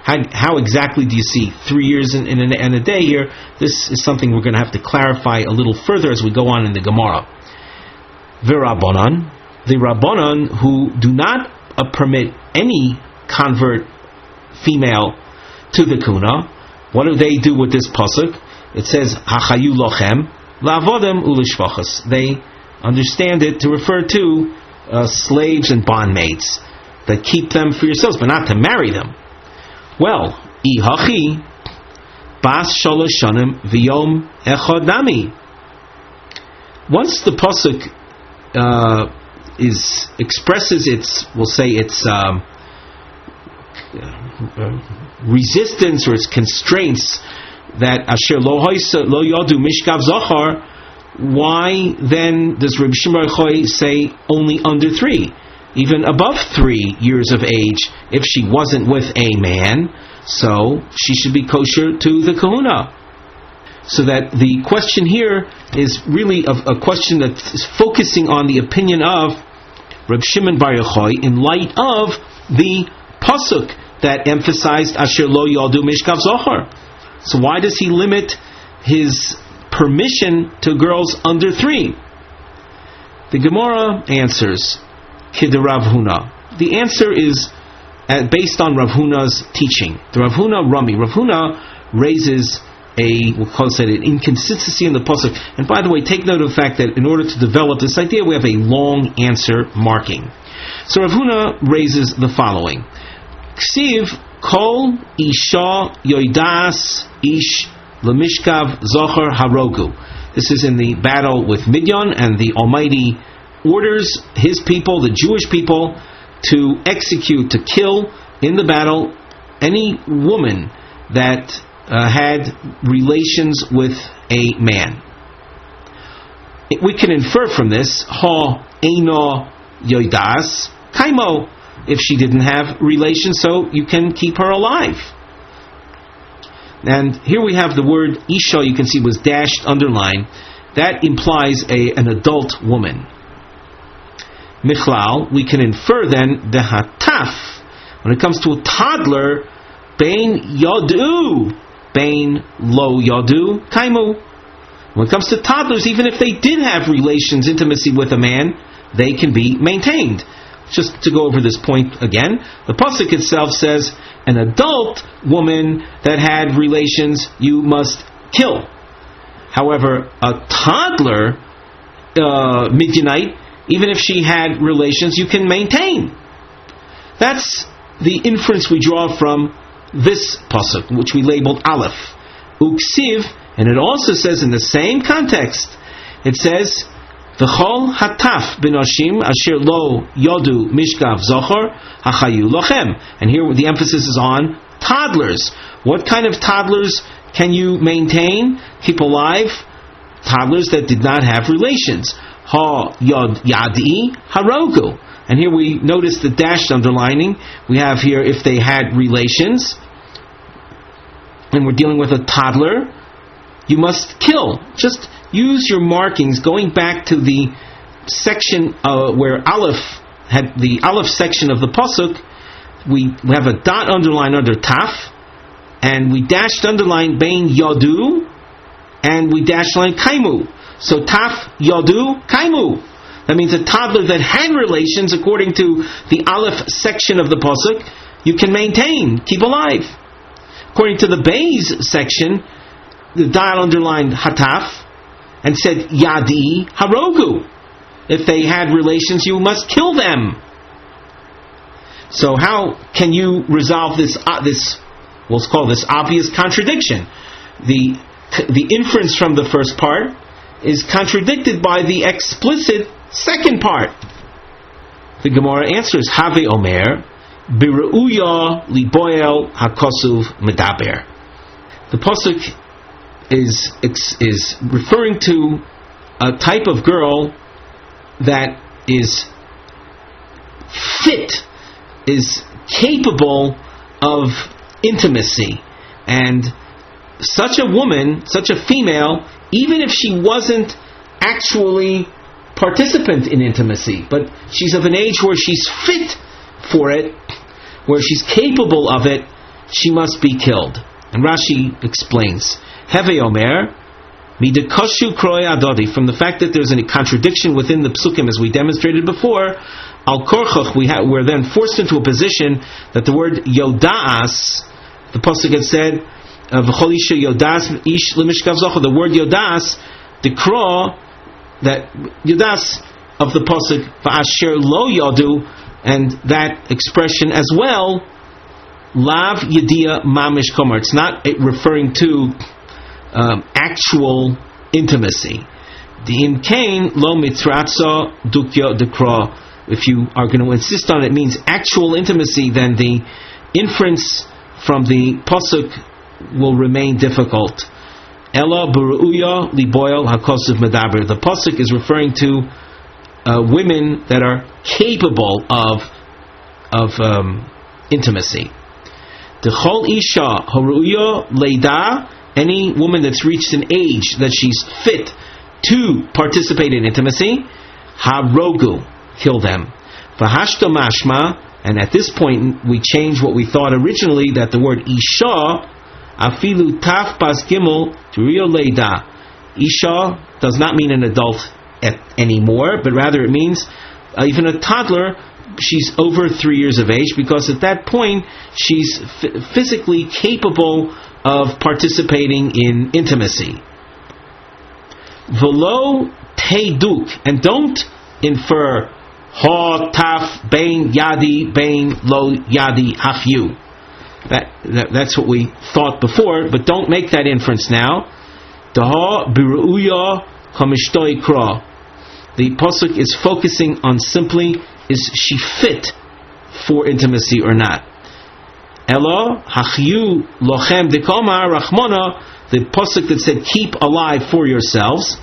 how exactly do you see 3 years and a day here? This is something we're going to have to clarify a little further as we go on in the Gemara. V'Rabbanan, the Rabbanan who do not permit any convert female to the kuna, what do they do with this pasuk? It says hachayu lochem la'avodem ulishvachas. They understand it to refer to slaves and bondmaids, that keep them for yourselves, but not to marry them. Well, ihachi bas shalosh shanim v'yom echad nami. Once the pasuk expresses its, we'll say its resistance or its constraints, that asher lo yadu mishkav zachar, why then does Rabbi Shimon Bar Yochai say only under 3? Even above 3 years of age, if she wasn't with a man, so she should be kosher to the kahuna. So that the question here is really a question that's focusing on the opinion of Rabbi Shimon Bar Yochai in light of the pasuk that emphasized Asher lo yaldu mishkav zohar. So why does he limit his permission to girls under 3? The Gemara answers, Kiderav Huna. The answer is based on Rav Huna's teaching. The Rav Huna raises we'll call it an inconsistency in the pasuk. And by the way, take note of the fact that in order to develop this idea, we have a long answer marking. So Rav Huna raises the following: Ksiv kol isha yoidas ish lemishkav zocher harogu. This is in the battle with Midian, and the Almighty orders His people, the Jewish people, to execute, to kill in the battle any woman that had relations with a man. We can infer from this, ha eino yoidas kaimo, if she didn't have relations, so you can keep her alive. And here we have the word isha, you can see was dashed, underlined. That implies an adult woman. Michlal, we can infer then the hataf, when it comes to a toddler, bein yadu, bein lo yadu, kaimu. When it comes to toddlers, even if they did have relations, intimacy with a man, they can be maintained. Just to go over this point again, the pasuk itself says, an adult woman that had relations, you must kill. However, a toddler, Midianite, even if she had relations, you can maintain. That's the inference we draw from this pasuk, which we labeled Aleph. Uksiv, and it also says in the same context, it says, V'chol hataf b'noshim asher lo yodu mishkav zochor hachayu lochem. And here the emphasis is on toddlers. What kind of toddlers can you maintain, keep alive? Toddlers that did not have relations. Ha yod yadi harogu. And here we notice the dashed underlining. We have here if they had relations, and we're dealing with a toddler, you must kill. Just use your markings, going back to the section where Aleph had the Aleph section of the pasuk. We have a dot underline under Taf, and we dashed underline Bein Yadu, and we dashed line Kaimu. So Taf Yadu Kaimu. That means a toddler that had relations, according to the Aleph section of the pasuk, you can maintain, keep alive. According to the Beis section, the dot underlined Hataf and said Yadi Harogu. If they had relations, you must kill them. So how can you resolve this we'll call this obvious contradiction? The inference from the first part is contradicted by the explicit second part. The Gemara answers, Have Omer, Biruya Liboel Hakosuv Medaber. The pasuk is referring to a type of girl that is fit, is capable of intimacy. And such a woman, such a female, even if she wasn't actually participant in intimacy, but she's of an age where she's fit for it, where she's capable of it, she must be killed. And Rashi explains, Heve Omer, Midekoshu Kroi Adodi, from the fact that there's a contradiction within the psukim, as we demonstrated before, Al Korchach, we're then forced into a position that the word Yodas, the pasuk had said, V'chol isha Yodas ish lemishkav zocher, the word Yodas, the Kro, that Yodas of the pasuk, V'asher lo yodu, and that expression as well, Lav Yedia Mamish Komer. It's not referring to actual intimacy. The in Kain lo mitratzo dukyo dekro. If you are going to insist on it, means actual intimacy, then the inference from the pasuk will remain difficult. Ella buruya liboil hakosuv medaber. The pasuk is referring to women that are capable of intimacy. The chol isha haruya leida, any woman that's reached an age that she's fit to participate in intimacy, harogu, kill them. V'hashto mashma, and at this point we change what we thought originally, that the word isha, afilu taf bas gimel turio leida. Isha does not mean an adult anymore, but rather it means even a toddler, she's over 3 years of age, because at that point she's physically capable of participating in intimacy. V'lo teiduk, and don't infer ha taf bein yadi bein lo yadi hafyu. That's what we thought before, but don't make that inference now. Daha biruya hamishtoi kra. The pasuk is focusing on simply, is she fit for intimacy or not? Elo hachyu lochem dekomar rachmona. The pasuk that said keep alive for yourselves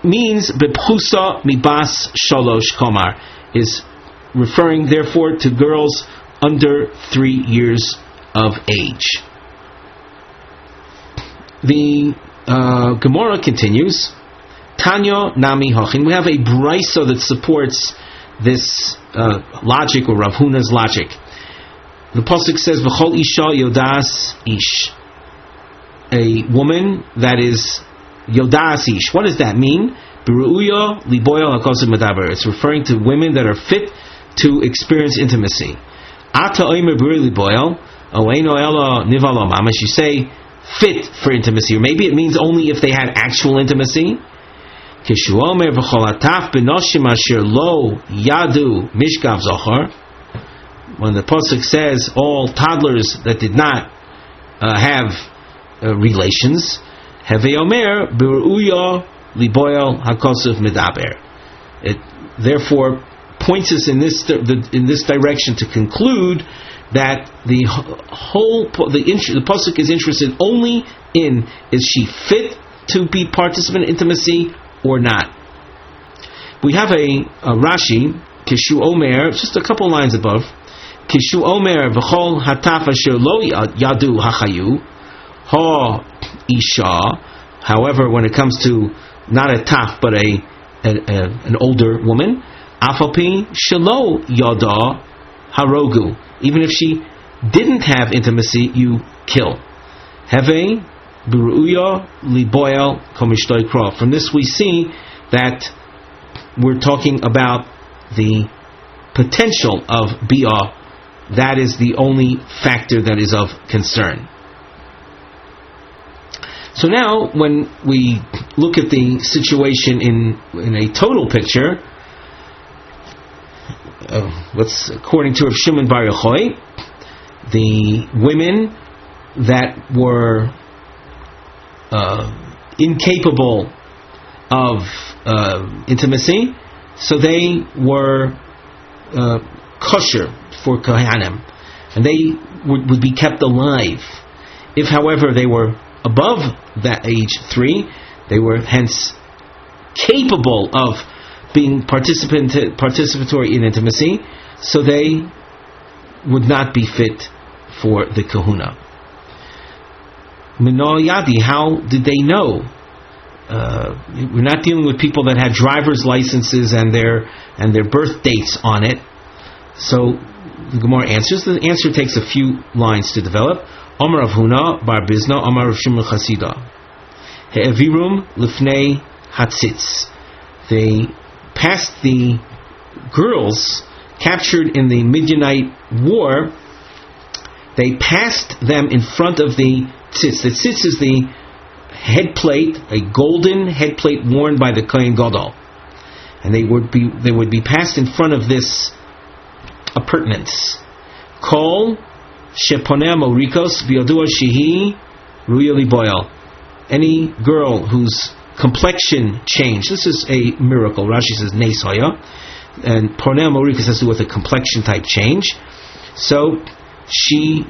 means bepchusa mibas shalosh komar, is referring therefore to girls under 3 years of age. The Gemara continues. Tanya nami hachin. We have a brisa that supports this logic, or Rav Huna's logic. The pasuk says, "V'chol isha yodas ish." A woman that is yodas ish. What does that mean? Beruya liboyal hakosim medaber. It's referring to women that are fit to experience intimacy. Ata oimer beruya liboyal oeino ela nivala mamash. You say fit for intimacy, or maybe it means only if they had actual intimacy. Kishu omer v'chol hataf benoshim asher lo yadu mishkav zochar. When the pasuk says all toddlers that did not have relations, Heve Omer Beruya Liboyal Hakosuf Medaber. It therefore points us in this direction to conclude that the pasuk is interested only in, is she fit to be participant in intimacy or not. We have a Rashi, Kishu Omer, just a couple lines above. Kishu Omer v'chol hataf asher lo yadu hachayu ha isha. However, when it comes to not a taf but an older woman, afapi shelo yada harogu. Even if she didn't have intimacy, you kill. Heve beruya liboyal komishtoi kro. From this we see that we're talking about the potential of bi'ah. That is the only factor that is of concern. So now, when we look at the situation in a total picture, according to Rav Shimon Bar Yochai, the women that were incapable of intimacy, so they were kosher for kohanim, and they would be kept alive. If, however, they were above that age 3, they were hence capable of being participatory in intimacy, so they would not be fit for the kahuna. Mino yadi, how did they know? We're not dealing with people that had driver's licenses and their birth dates on it. So the Gemara answers. The answer takes a few lines to develop. Omar Rav Huna bar Bizna, Omar Rav Shimon Chasida. He'evirum lifnei hatzitz. They passed the girls captured in the Midianite war. They passed them in front of the tzitz. The tzitz is the head plate, a golden head plate worn by the Kohen Gadol, and they would be passed in front of this appurtenance. Kol sheponeh morikos biyodua shehi ruya liboyal. Any girl whose complexion changed. This is a miracle. Rashi says neis haya, and poneh morikos has to do with a complexion type change. So she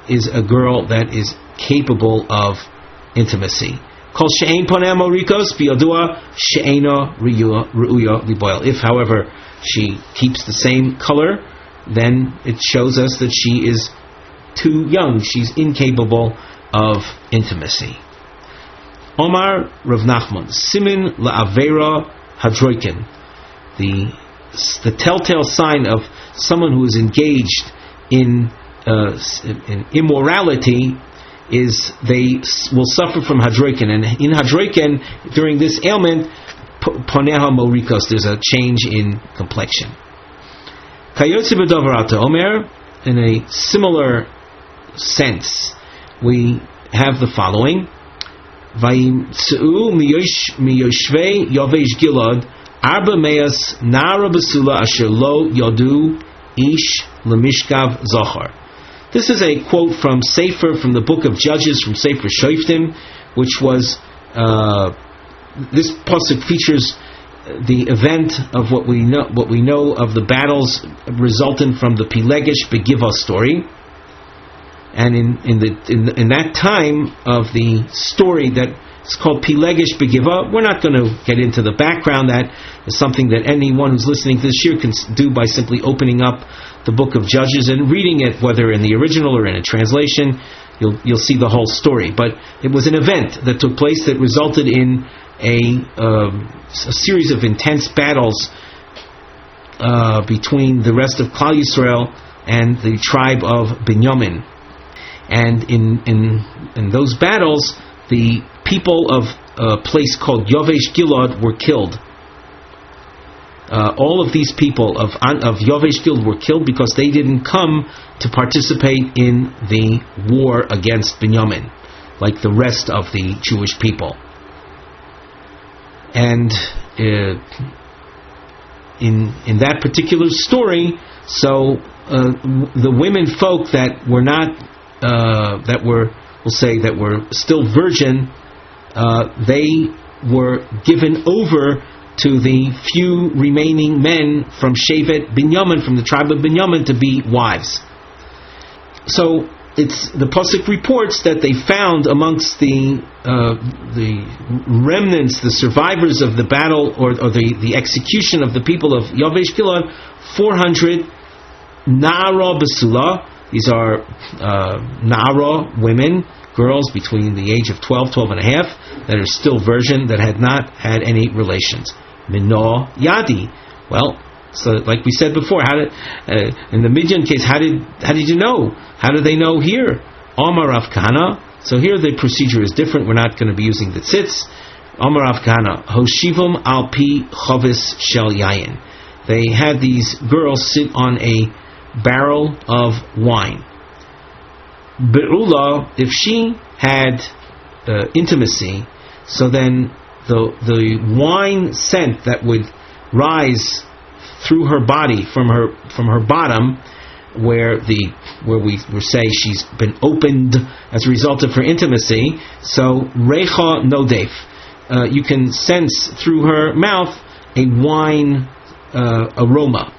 is a girl that is capable of intimacy. Kol she'ein poneh morikos biyodua she'ena ruya liboyal. If, however, she keeps the same color, then it shows us that she is too young. She's incapable of intimacy. Omar Rav Nachman, Simin la'avera hadroikin. The telltale sign of someone who is engaged in immorality is they will suffer from hadroikin. And in hadroikin, during this ailment, poneha morikos, there's a change in complexion. Kayotze b'davarata omer, in a similar sense, we have the following: Vayimtzeu miyoshvei Yavesh Gilad arba meas nara basula asher lo yodu ish lemishkav zachar. This is a quote from Sefer, from the book of Judges, from Sefer Shoftim, which was this pasuk features the event of what we know of the battles resultant from the Pilegesh Begiva story. And in that time of the story that is called Pilegesh Begiva, we're not going to get into the background. That is something that anyone who's listening to this year can do by simply opening up the book of Judges and reading it, whether in the original or in a translation. You'll see the whole story. But it was an event that took place that resulted in a series of intense battles between the rest of Klal Yisrael and the tribe of Binyamin. And in those battles, the people of a place called Yavesh Gilad were killed. All of these people of Yavesh Gilad were killed because they didn't come to participate in the war against Binyamin, like the rest of the Jewish people. And in that particular story, so the women folk that were not that were still virgin, they were given over to the few remaining men from Shevet Binyamin, from the tribe of Binyamin, to be wives. So the pasuk reports that they found amongst the remnants, the survivors of the battle or the execution of the people of Yavesh Gilad, 400 Na'ara Basula. These are Na'ara women, girls between the age of 12 and a half, that are still virgin, that had not had any relations. Mino Yadi. Well, so like we said before, in the Midian case, how did you know? How do they know here? Omar Rav Kahana. So here the procedure is different. We're not going to be using the tzitz. Omar Rav Kahana. Hoshivum al pi chovis shel yayin. They had these girls sit on a barrel of wine. Be'ula, if she had intimacy, so then the wine scent that would rise through her body from her bottom, where we say she's been opened as a result of her intimacy. So recha nodef, you can sense through her mouth a wine aroma.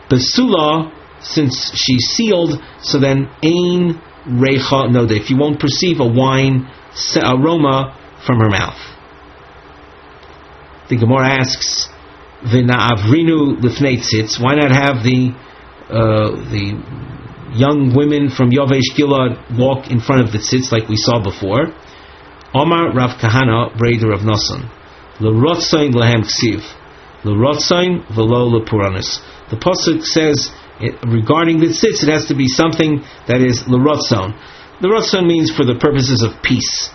Besula, since she's sealed, so then ein recha nodef, you won't perceive a wine aroma from her mouth. The Gemara asks, V'na'avrinu lifnei tzitz, why not have the young women from Yavesh Gilad walk in front of the tzitz like we saw before? Omar Rav Kahana, Breder of Nasan, L'rotzain lahem ksiv, L'rotzain v'lo l'puranis. The pasuk says regarding the tzitz, it has to be something that is l'rotzon. L'rotzon means for the purposes of peace,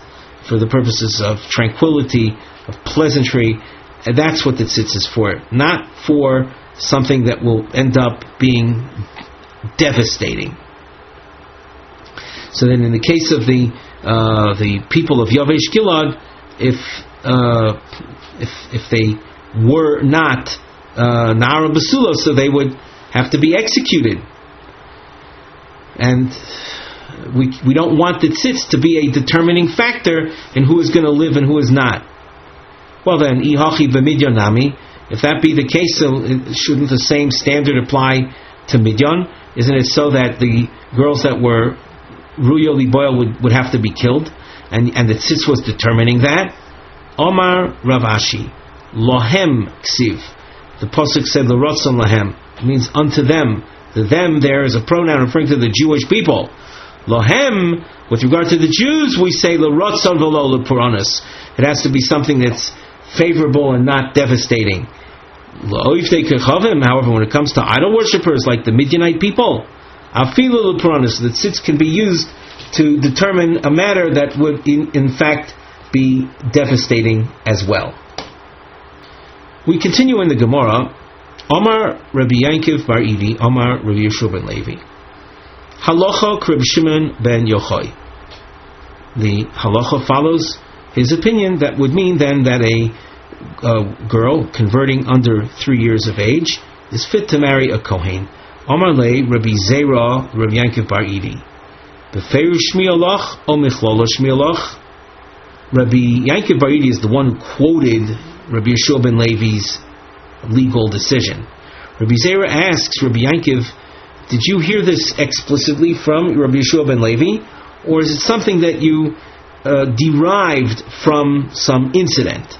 for the purposes of tranquility, of pleasantry. And that's what the tzitz is for, not for something that will end up being devastating. So then, in the case of the people of Yavesh Gilad, if they were not Na'ara Basula, so they would have to be executed. And we don't want the tzitz to be a determining factor in who is going to live and who is not. Well then, ihachi b'midyon nami, if that be the case, so shouldn't the same standard apply to Midyan? Isn't it so that the girls that were Ruyo Liboil would have to be killed? And the tzitz was determining that? Omar Rav Ashi, lohem ksiv. The pasuk said l'rotzon lahem. It means unto them. The them there is a pronoun referring to the Jewish people. Lohem, with regard to the Jews, we say l'rotzon v'lo l'puranos. It has to be something that's favorable and not devastating. However, when it comes to idol worshippers like the Midianite people, the tzitz can be used to determine a matter that would in fact be devastating as well. We continue in the Gemara, Omar Rabbi Yankiv Bar Ivi, Omar Rabbi Yeshua ben Levi. Halacha Rabbi Shimon ben Yochai. The halacha follows his opinion. That would mean then that a girl converting under 3 years of age is fit to marry a Kohen. Omar Le Rabbi Zera Rabbi Yankiv Bar Ivi. Befeiru Shmi'alach o Michlolo Shmi'alach. Rabbi Yankiv Bar Ivi is the one who quoted Rabbi Yeshua ben Levi's legal decision. Rabbi Zera asks Rabbi Yankiv, did you hear this explicitly from Rabbi Yeshua ben Levi, or is it something that you derived from some incident?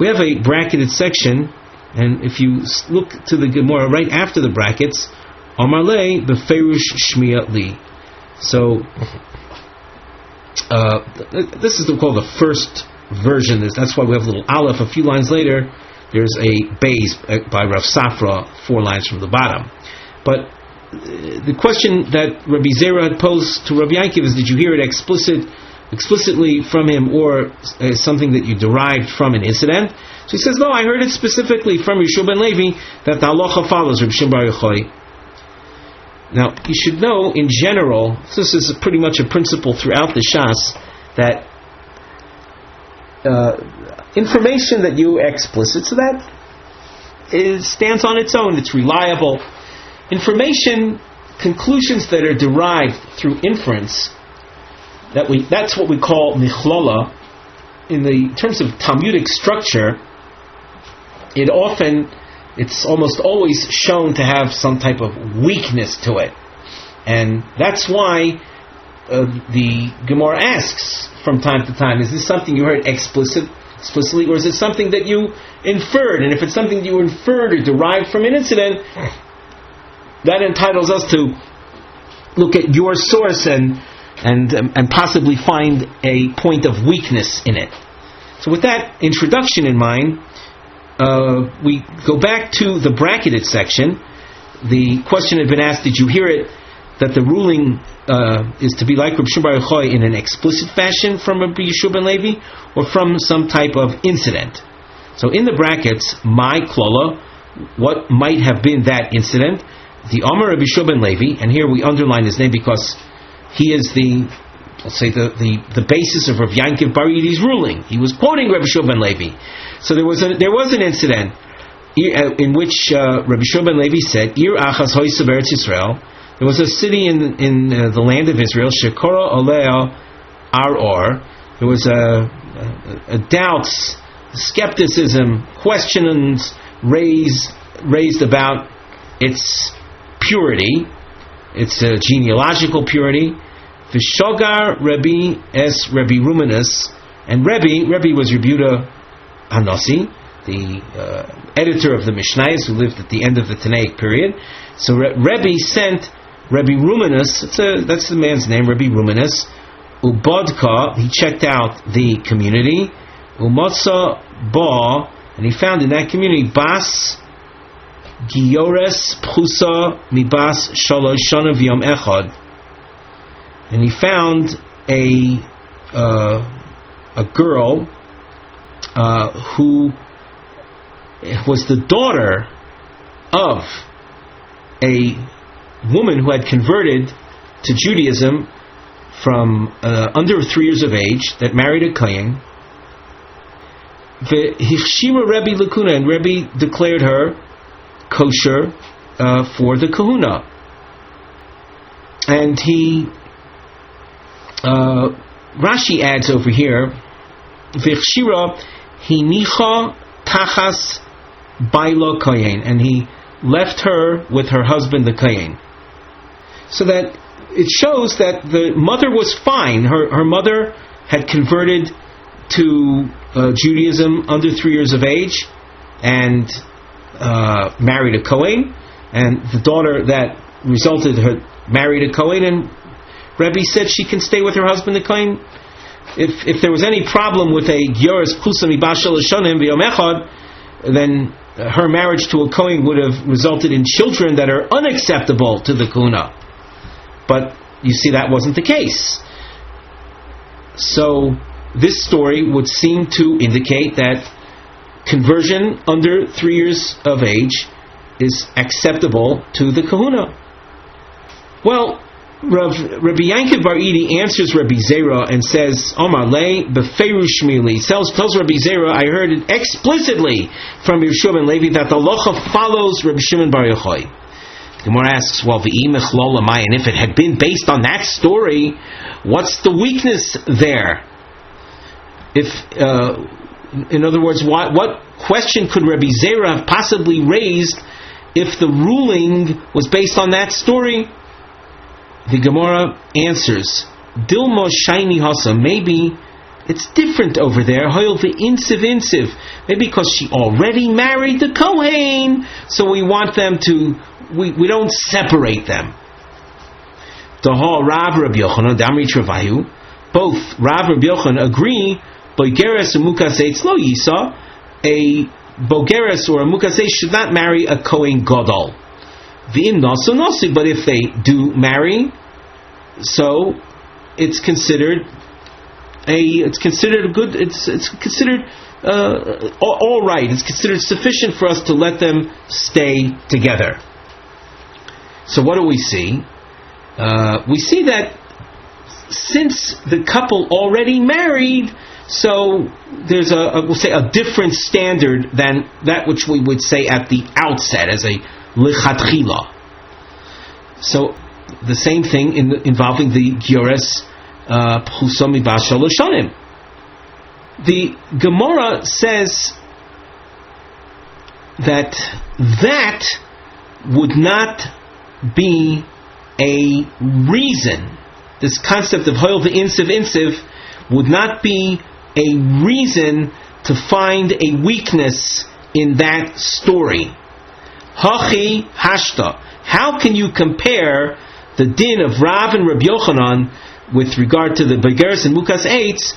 We have a bracketed section, and if you look to the Gemara right after the brackets, Amar Le Befeirush Shmiya Li. So this is called the first version. That's why we have a little aleph. A few lines later, there's a beis by Rav Safra, 4 lines from the bottom. But the question that Rabbi Zera had posed to Rabbi Yankiv is, did you hear it explicitly from him, or something that you derived from an incident? So he says, no, I heard it specifically from Yeshua ben Levi that the halacha follows Rabbi Shimon bar Yochai. Now, you should know, in general, this is pretty much a principle throughout the Shas, that information that you explicit, so that it stands on its own, it's reliable. Information, conclusions that are derived through inference, that's what we call michlala. In the terms of Talmudic structure, it's almost always shown to have some type of weakness to it. And that's why the Gemara asks from time to time, is this something you heard explicitly, or is it something that you inferred? And if it's something that you inferred or derived from an incident, that entitles us to look at your source and possibly find a point of weakness in it. So with that introduction in mind, we go back to the bracketed section. The question had been asked, did you hear it, that the ruling is to be like Rabbi Shimon bar Yochai in an explicit fashion from Rabbi Yeshua ben Levi, or from some type of incident? So in the brackets, my klola, what might have been that incident? The Amar Rabbi Yeshua ben Levi, and here we underline his name because he is the basis of Rav Yankiv Bar Ivi's ruling. He was quoting Rabbi Yeshua ben Levi. So there was an incident in which Rabbi Yeshua ben Levi said, Ir achas hoysa beretz Yisrael. There was a city in the land of Israel, Shekora Olea Ar. There was a doubts, skepticism, questions raised about its purity, its genealogical purity. Vishogar Rebbe es Rebbe Ruminus, and Rebbe was Rebbe Yehuda Hanasi, the editor of the Mishnayos, who lived at the end of the Tanaic period. So Rebbe sent Rebbe Ruminus, that's the man's name, Rebbe Ruminus, Ubodka, he checked out the community, Umotza Ba, and he found in that community Bas Giores Pchusa Mibas Shalosh Shana V'Yom Echad, and he found a girl who was the daughter of a woman who had converted to Judaism from under 3 years of age, that married a Kohen. V'hichshira Rebbe Lakuna, and Rebbe declared her kosher for the kahuna. And Rashi adds over here, V'chshira hinicha tachas bailo kohen, and he left her with her husband the kohen. So that it shows that the mother was fine. Her mother had converted to Judaism under 3 years of age and married a kohen, and the daughter that resulted her married a kohen, and Rebbe said she can stay with her husband the kohen. If there was any problem with a Gyoris Kusami Bashal Shonim V'Yom Echad, then her marriage to a kohen would have resulted in children that are unacceptable to the kahuna. But you see, that wasn't the case. So this story would seem to indicate that conversion under 3 years of age is acceptable to the kahuna. Well, Rabbi Yankiv Bar Idi answers Rabbi Zera and says, Omar lei befeirush mili. Tells Rabbi Zera, I heard it explicitly from Yehoshua ben Levi that the halacha follows Rabbi Shimon Bar Yochai. Gemara asks, well, v'imech lo lamai, and if it had been based on that story, what's the weakness there? If, in other words, what question could Rabbi Zera have possibly raised if the ruling was based on that story? The Gemara answers, Dilmo shiny hasa, maybe it's different over there. Hoyel v'insiv, maybe because she already married the Kohen, so we want them to, we don't separate them. HaRav Yehonasan Berger, both Rav Rabbi Yochanan agree, Bulgaris and Mukaseitz lo yisa, a Bulgaris or a Mukaseitz should not marry a Kohen Gadol. V'im nasu nasu, but if they do marry, so it's considered all right. It's considered sufficient for us to let them stay together. So what do we see? We see that since the couple already married, so there's we'll say a different standard than that which we would say at the outset as a lichatchila. So the same thing involving the Giores Pchusami Bashal Lashonim. The Gemara says that would not be a reason. This concept of Hoyel v'insiv would not be a reason to find a weakness in that story. Hachi hashta. How can you compare the din of Rav and Rabbi Yochanan with regard to the Bulgaris and Mukas Eitz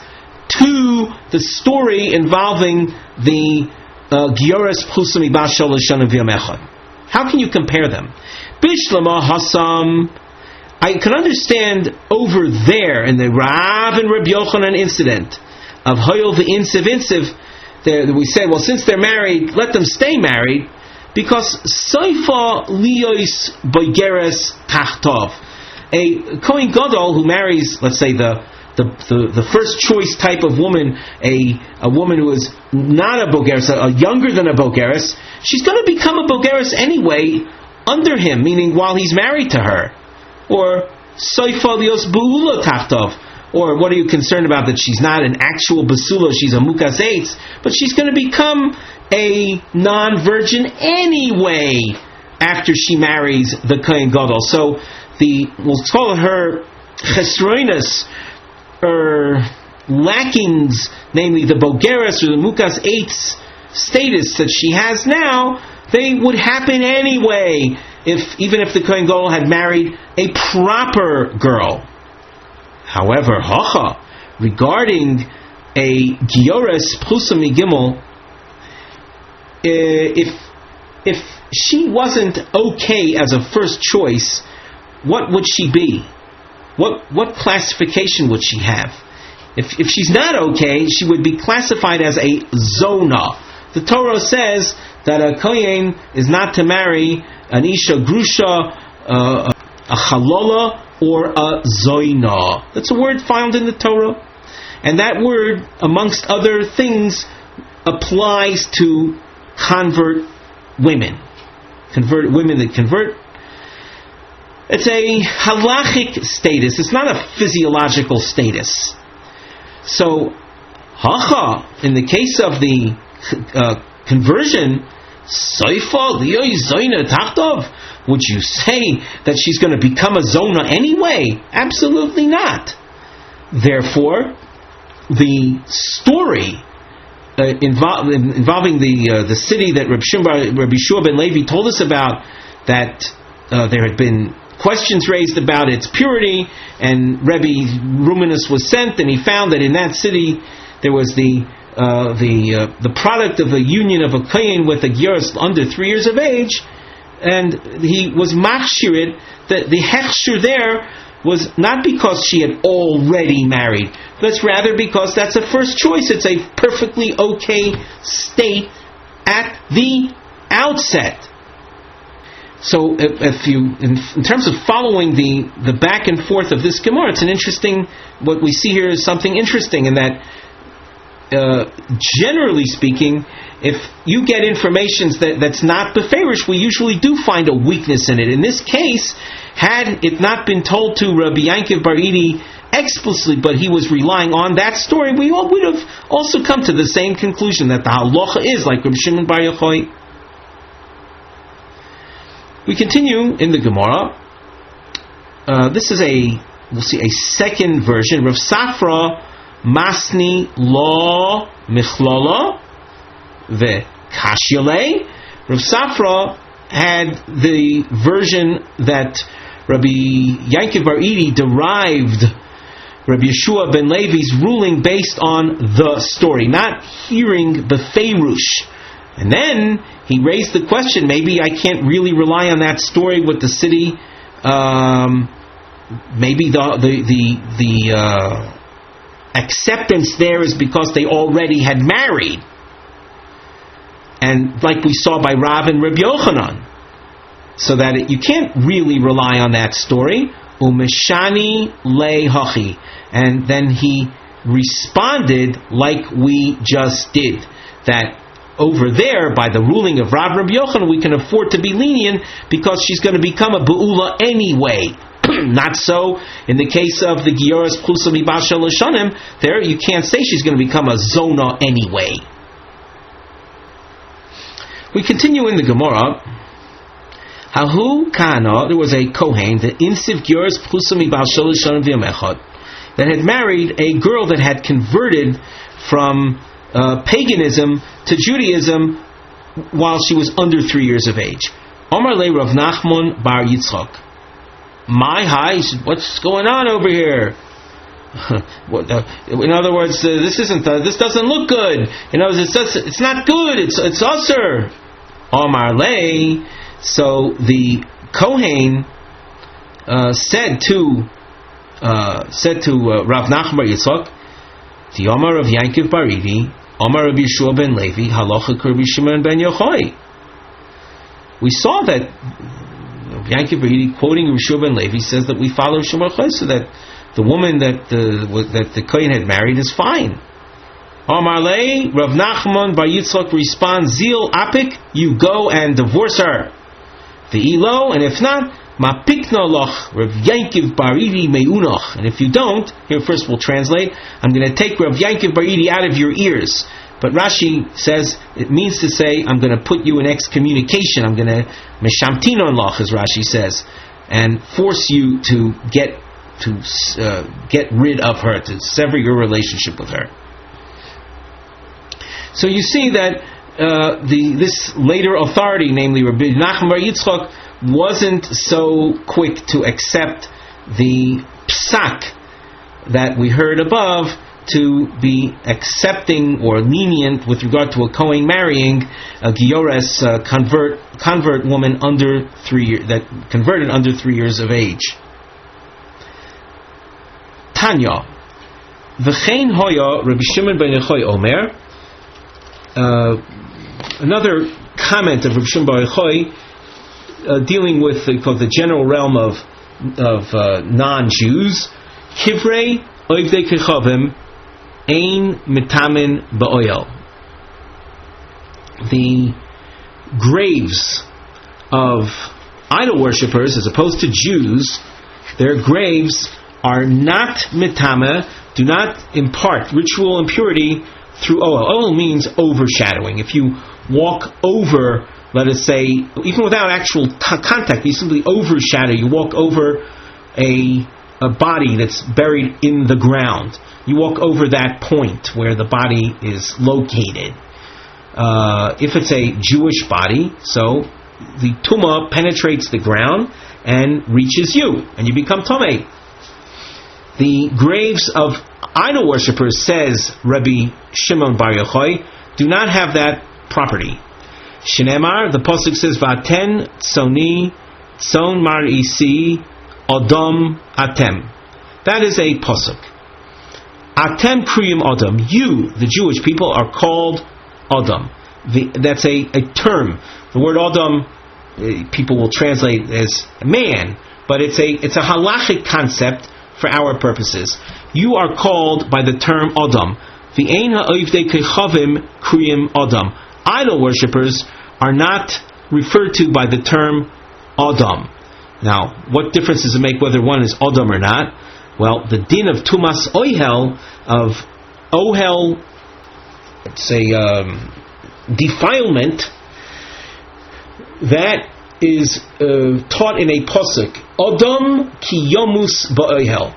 to the story involving the Gioras Pchusami Bashal Lashonim V'Yom? How can you compare them? Bishlama Hasam. I can understand over there in the Rav and Rabbi Yochanan incident of Hoyel v'insiv, there we say, well, since they're married, let them stay married, because Saifa Liyos Bulgaris Tachtov, a Kohen Gadol who marries, let's say, the first choice type of woman, a woman who is not a Bulgaris, a younger than a Bulgaris, she's going to become a Bulgaris anyway under him, meaning while he's married to her. Or Saifa Liyos Bu'ula Tachtov. Or what are you concerned about that she's not an actual basula, she's a mukas eitz, but she's going to become a non-virgin anyway after she marries the Kohen Gadol. So we'll call her chesroinus, or lackings, namely the Bulgaris or the mukas eitz status that she has now, they would happen anyway, even if the Kohen Gadol had married a proper girl. However, regarding a Giores Pchusami Gimel, if she wasn't okay as a first choice, what would she be? What classification would she have? If she's not okay, she would be classified as a zona. The Torah says that a kohen is not to marry an isha grusha, a chalola, or a zoina. That's a word found in the Torah. And that word, amongst other things, applies to convert women. Women that convert. It's a halachic status. It's not a physiological status. So, in the case of the conversion, Saifa liyoy zoina tachtov, would you say that she's going to become a zona anyway? Absolutely not. Therefore, the story involving the city that Rabbi Shua ben Levi told us about, that there had been questions raised about its purity, and Rebbe Ruminus was sent, and he found that in that city there was the product of a union of a kohen with a gyaros under 3 years of age, and he was machshirid, that the hechshir there was not because she had already married, but rather because that's a first choice. It's a perfectly okay state at the outset. So if you, in terms of following the back and forth of this Gemara, it's an interesting, what we see here is something interesting in that, generally speaking, if you get information that's not beferish, we usually do find a weakness in it. In this case, had it not been told to Rabbi Yankiv Bar Idi explicitly, but he was relying on that story, we would have also come to the same conclusion that the halacha is like Rabbi Shimon Bar Yochai. We continue in the Gemara. This is we'll see a second version. Rav Safra Masni Lo Michlala Ve Kashyale. Rav Safra had the version that Rabbi Yankiv Bar Idi derived Rabbi Yeshua ben Levi's ruling based on the story, not hearing Befeirush. And then he raised the question, maybe I can't really rely on that story with the city. Maybe the acceptance there is because they already had married. And like we saw by Rav and Rabbi Yochanan. So that you can't really rely on that story. Umeshani le hachi. And then he responded like we just did. That over there, by the ruling of Rav Rabbi Yochanan, we can afford to be lenient because she's going to become a be'ula anyway. Not so in the case of the Gioras Plusa Mibal Shel Hashanim. There, you can't say she's going to become a zona anyway. We continue in the Gemara. Hahu Kana, there was a Kohen, the Insiv Gioras Plusa Mibal Shel Hashanim V'Yamechad, that had married a girl that had converted from paganism to Judaism while she was under 3 years of age. Omar le Rav Nachman Bar Yitzchak. My high, what's going on over here? In other words, this doesn't look good. In other words, it's not good. It's usher. Omar le. So the Kohen said to Rav Nachman Bar Yitzchak, the Omar of Yankiv Bar Idi, Omar Rabbi Yeshua ben Levi, halacha Rabbi Shimon ben Yochai. We saw that Yankiv Bar Idi, quoting Rabbi Yeshua ben Levi, says that we follow Shimon ben Yochai, so that the woman that the Kohen had married is fine. Omar le, Rav Nachman Bar Yitzchak responds, Zil apik, you go and divorce her. The ilo, and if not, Ma pikna loch Rav Yankiv Bar Idi meunach. And if you don't, here first we'll translate, I'm going to take Rav Yankiv Bar Idi out of your ears. But Rashi says, it means to say, I'm going to put you in excommunication. I'm going to meshamtinon loch, as Rashi says, and force you to get rid of her, to sever your relationship with her. So you see that this later authority, namely Rabbi Nachman Bar Yitzchak, wasn't so quick to accept the pshat that we heard above, to be accepting or lenient with regard to a Kohen marrying a Giores convert woman under 3 years, that converted under 3 years of age. Tanya, v'chein hoya Rabbi Shimon ben Yochai Omer. Another comment of Rabbi Shimon ben Yochai, dealing with the general realm of non-Jews. Kivrei oivdei kechavim ein mitamin ba'oyel. The graves of idol worshippers, as opposed to Jews, their graves are not mitame, do not impart ritual impurity through oil. Oil means overshadowing. If you walk over, let us say, even without actual contact, you simply overshadow, you walk over a body that's buried in the ground. You walk over that point where the body is located. If it's a Jewish body, so the tumah penetrates the ground and reaches you, and you become tamei. The graves of idol worshippers, says Rabbi Shimon Bar Yochai, do not have that property. Shneimar, the pasuk says, "Vaten tsoni tson mar'isi Adam atem." That is a pasuk. Atem kriyim Adam. You, the Jewish people, are called Adam. that's a term. The word Adam, people will translate as man, but it's a halachic concept for our purposes. You are called by the term Adam. V'ein ha'oivdei kechavim kriyim Adam. Idol worshippers are not referred to by the term Adam. Now, what difference does it make whether one is Adam or not? Well, the din of Tumas Ohel, of Ohel, it's a defilement, that is taught in a pasuk, Adam ki yomus ba'ohel.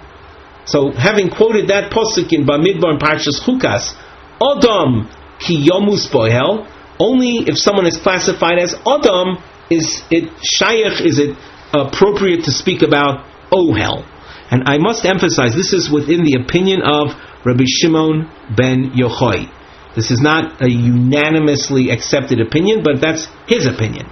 So, having quoted that pasuk in Bamidbar and Parshas Chukas, Adam ki yomus ba'ohel, only if someone is classified as Adam is it shayach, is it appropriate to speak about Ohel. And I must emphasize, this is within the opinion of Rabbi Shimon ben Yochai. This is not a unanimously accepted opinion, but that's his opinion.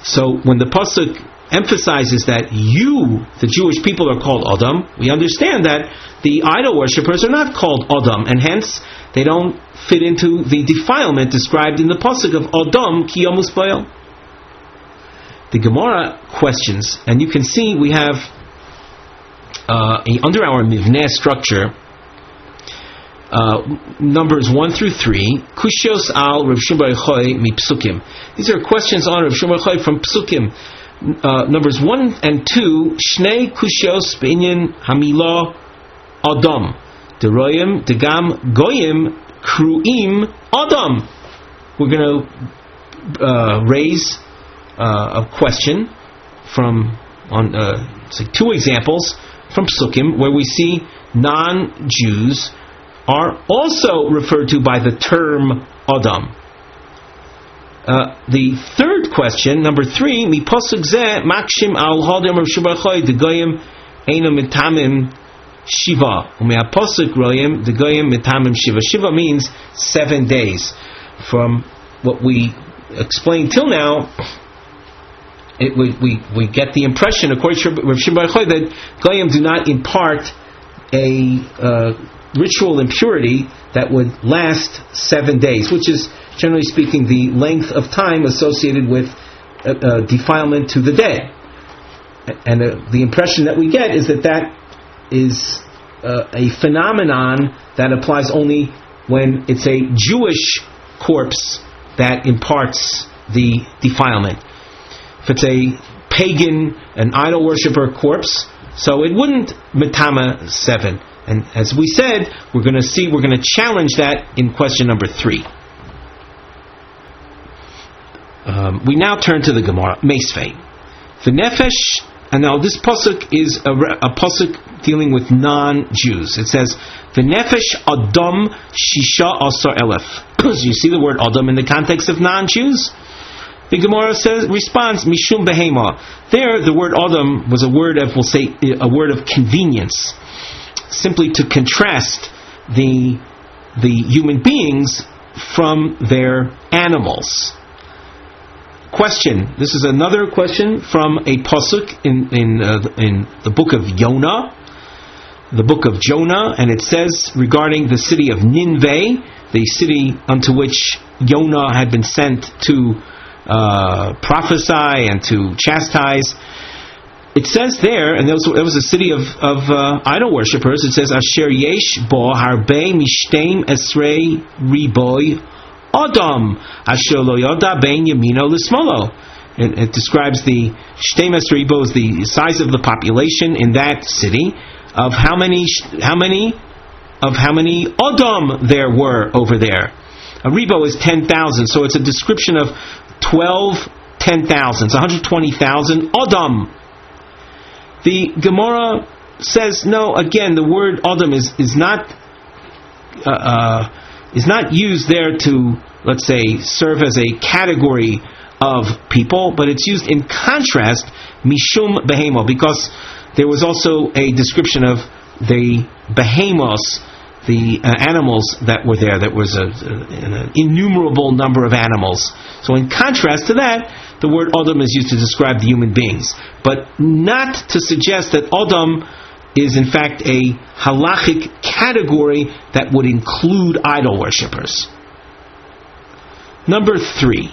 So when the pasuk emphasizes that you, the Jewish people, are called Adam, we understand that the idol worshippers are not called Adam, and hence they don't fit into the defilement described in the pasuk of Adam ki yomus ba'ohel. The Gemara questions, and you can see we have under our mivneh structure, numbers 1 through 3, Kushios al Rav Shimon bar Yochai mi psukim. These are questions on Rav Shimon bar Yochai from psukim. Numbers 1 and 2, Shnei Kushios be'inyan hamilah Adam. Deroyim degam goyim kruim Adam. We're going to raise a question from two examples from psukim where we see non-Jews are also referred to by the term Adam. The third question, number 3, mi pasuk zeh makshim al hadam Rav Shimon bar Yochai de goyim eino mitamim shiva u'mei pasuk royim de goyim mitamim shiva. Shiva means 7 days. From what we explained till now, we get the impression, according to Rav Shimon bar Yochai, that goyim do not impart a ritual impurity that would last 7 days, which is, generally speaking, the length of time associated with defilement to the dead. And the impression that we get is that is a phenomenon that applies only when it's a Jewish corpse that imparts the defilement. If it's a pagan, an idol worshipper corpse, so it wouldn't metama 7. And as we said, we're going to challenge that in question number 3. We now turn to the Gemara, Meisvei. V'nefesh, and now this pasuk is a pasuk dealing with non-Jews. It says, V'nefesh Adam Shisha Asar Elef. So you see the word Adam in the context of non-Jews? The Gemara responds, Mishum Behema. There, the word Adam was a word of, we'll say, a word of convenience, simply to contrast the human beings from their animals. Question. This is another question from a pasuk in the book of Yonah, the book of Jonah, and it says regarding the city of Nineveh, the city unto which Yonah had been sent to prophesy and to chastise. It says there, and there was a city of idol worshippers. It says, Asher yesh bo harbe mishtem esrei riboy Adam asher lo yoda ben yamino l'smolo. It describes the shtem esrei ribo is the size of the population in that city, of how many Adam there were over there. A ribo is 10,000, so it's a description of 12 10,000s, 120,000 Adam. The Gemara says no. Again, the word Adam is not used there to, let's say, serve as a category of people, but it's used in contrast, mishum behemo, because there was also a description of the behemos, the animals that were there. That was an innumerable number of animals. So in contrast to that, the word Adam is used to describe the human beings, but not to suggest that Adam is in fact a halachic category that would include idol worshippers. Number 3.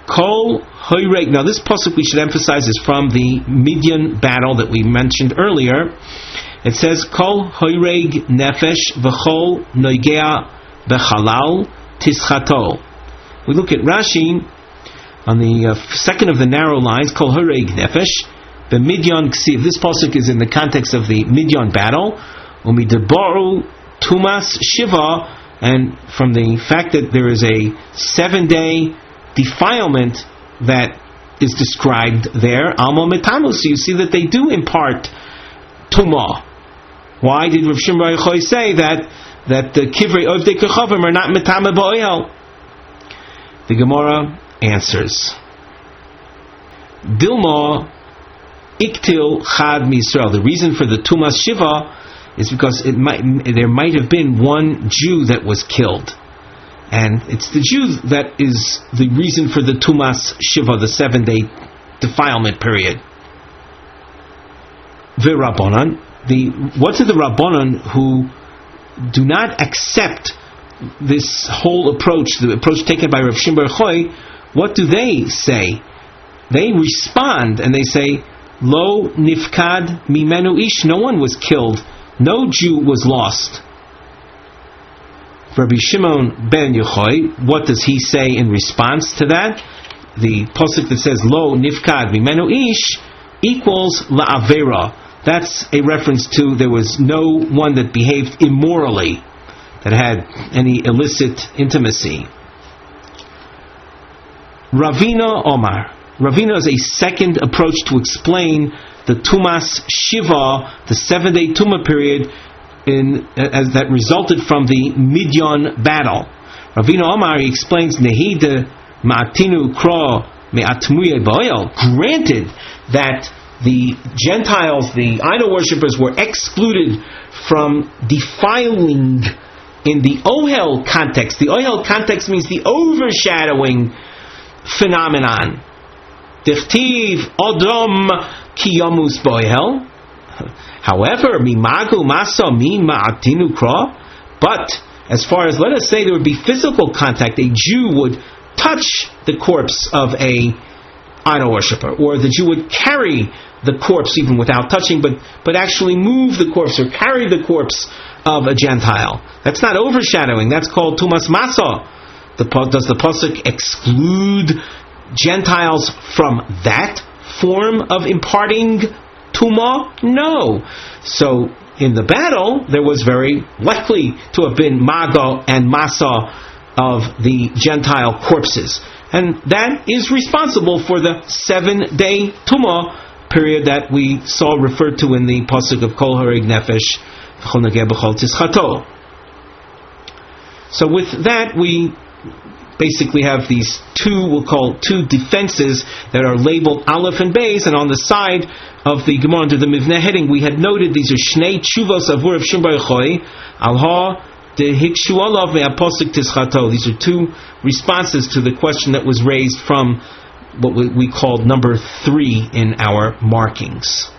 Kol hoireg. Now this pasuk we should emphasize is from the Midian battle that we mentioned earlier. It says, Kol hoireg nefesh v'chol noigea b'chalal tischato. We look at Rashi on the second of the narrow lines, Kol hoireg nefesh, b'Midian ksiv. This pasuk is in the context of the Midian battle. Umidaboru tumas shiva, and from the fact that there is a 7-day defilement that is described there, alma metamu. So you see that they do impart tumah. Why did Rav Shimon Bar Yochai say that the kivrei ovdei kechavim are not metama ba'ohel? The Gemara answers, Dilma iktil chad misrael. The reason for the tumas shiva is because there might have been one Jew that was killed. And it's the Jew that is the reason for the Tumas Shiva, the 7-day defilement period. V'Rabbanan, what are the Rabbanan who do not accept this whole approach, the approach taken by Rav Shimon Bar Yochai? What do they say? They respond and they say, Lo nifkad mimenu ish, no one was killed, no Jew was lost. Rabbi Shimon ben Yochai, what does he say in response to that? The pasuk that says Lo nifkad mimenu ish equals la'avera. That's a reference to there was no one that behaved immorally, that had any illicit intimacy. Ravina Omar. Ravina is a second approach to explain the Tumas Shiva, the 7-day Tumah period, as that resulted from the Midian battle. Ravina Omar, he explains, Nehide Ma'atinu Kro Me'atmuye Ba'oil. Granted that the Gentiles, the idol worshippers, were excluded from defiling in the Ohel context. The Ohel context means the overshadowing phenomenon. Dichtiv Odom Kiyamus Bohel. However, Mimagu Masa Mi Ma'atinu Kra. But as far as, let us say, there would be physical contact, a Jew would touch the corpse of a idol worshipper, or the Jew would carry the corpse even without touching, but actually move the corpse or carry the corpse of a Gentile. That's not overshadowing. That's called Tumas Masa. Does the pasuk exclude Gentiles from that form of imparting Tumah? No. So in the battle, there was very likely to have been Maga and Masa of the Gentile corpses. And that is responsible for the 7-day Tumah period that we saw referred to in the pasuk of Kol Horig Nefesh V'chol Nogeh B'chol Tischato. So with that, we basically have these we'll call two defenses that are labeled Aleph and Beis, and on the side of the Gemara under the Mivneh heading, we had noted these are Shnei Tshuvos Avur of Shimon Bar Yochai Alha de Hikshu Olav Me'aposik Tischato. These are two responses to the question that was raised from what we called number 3 in our markings.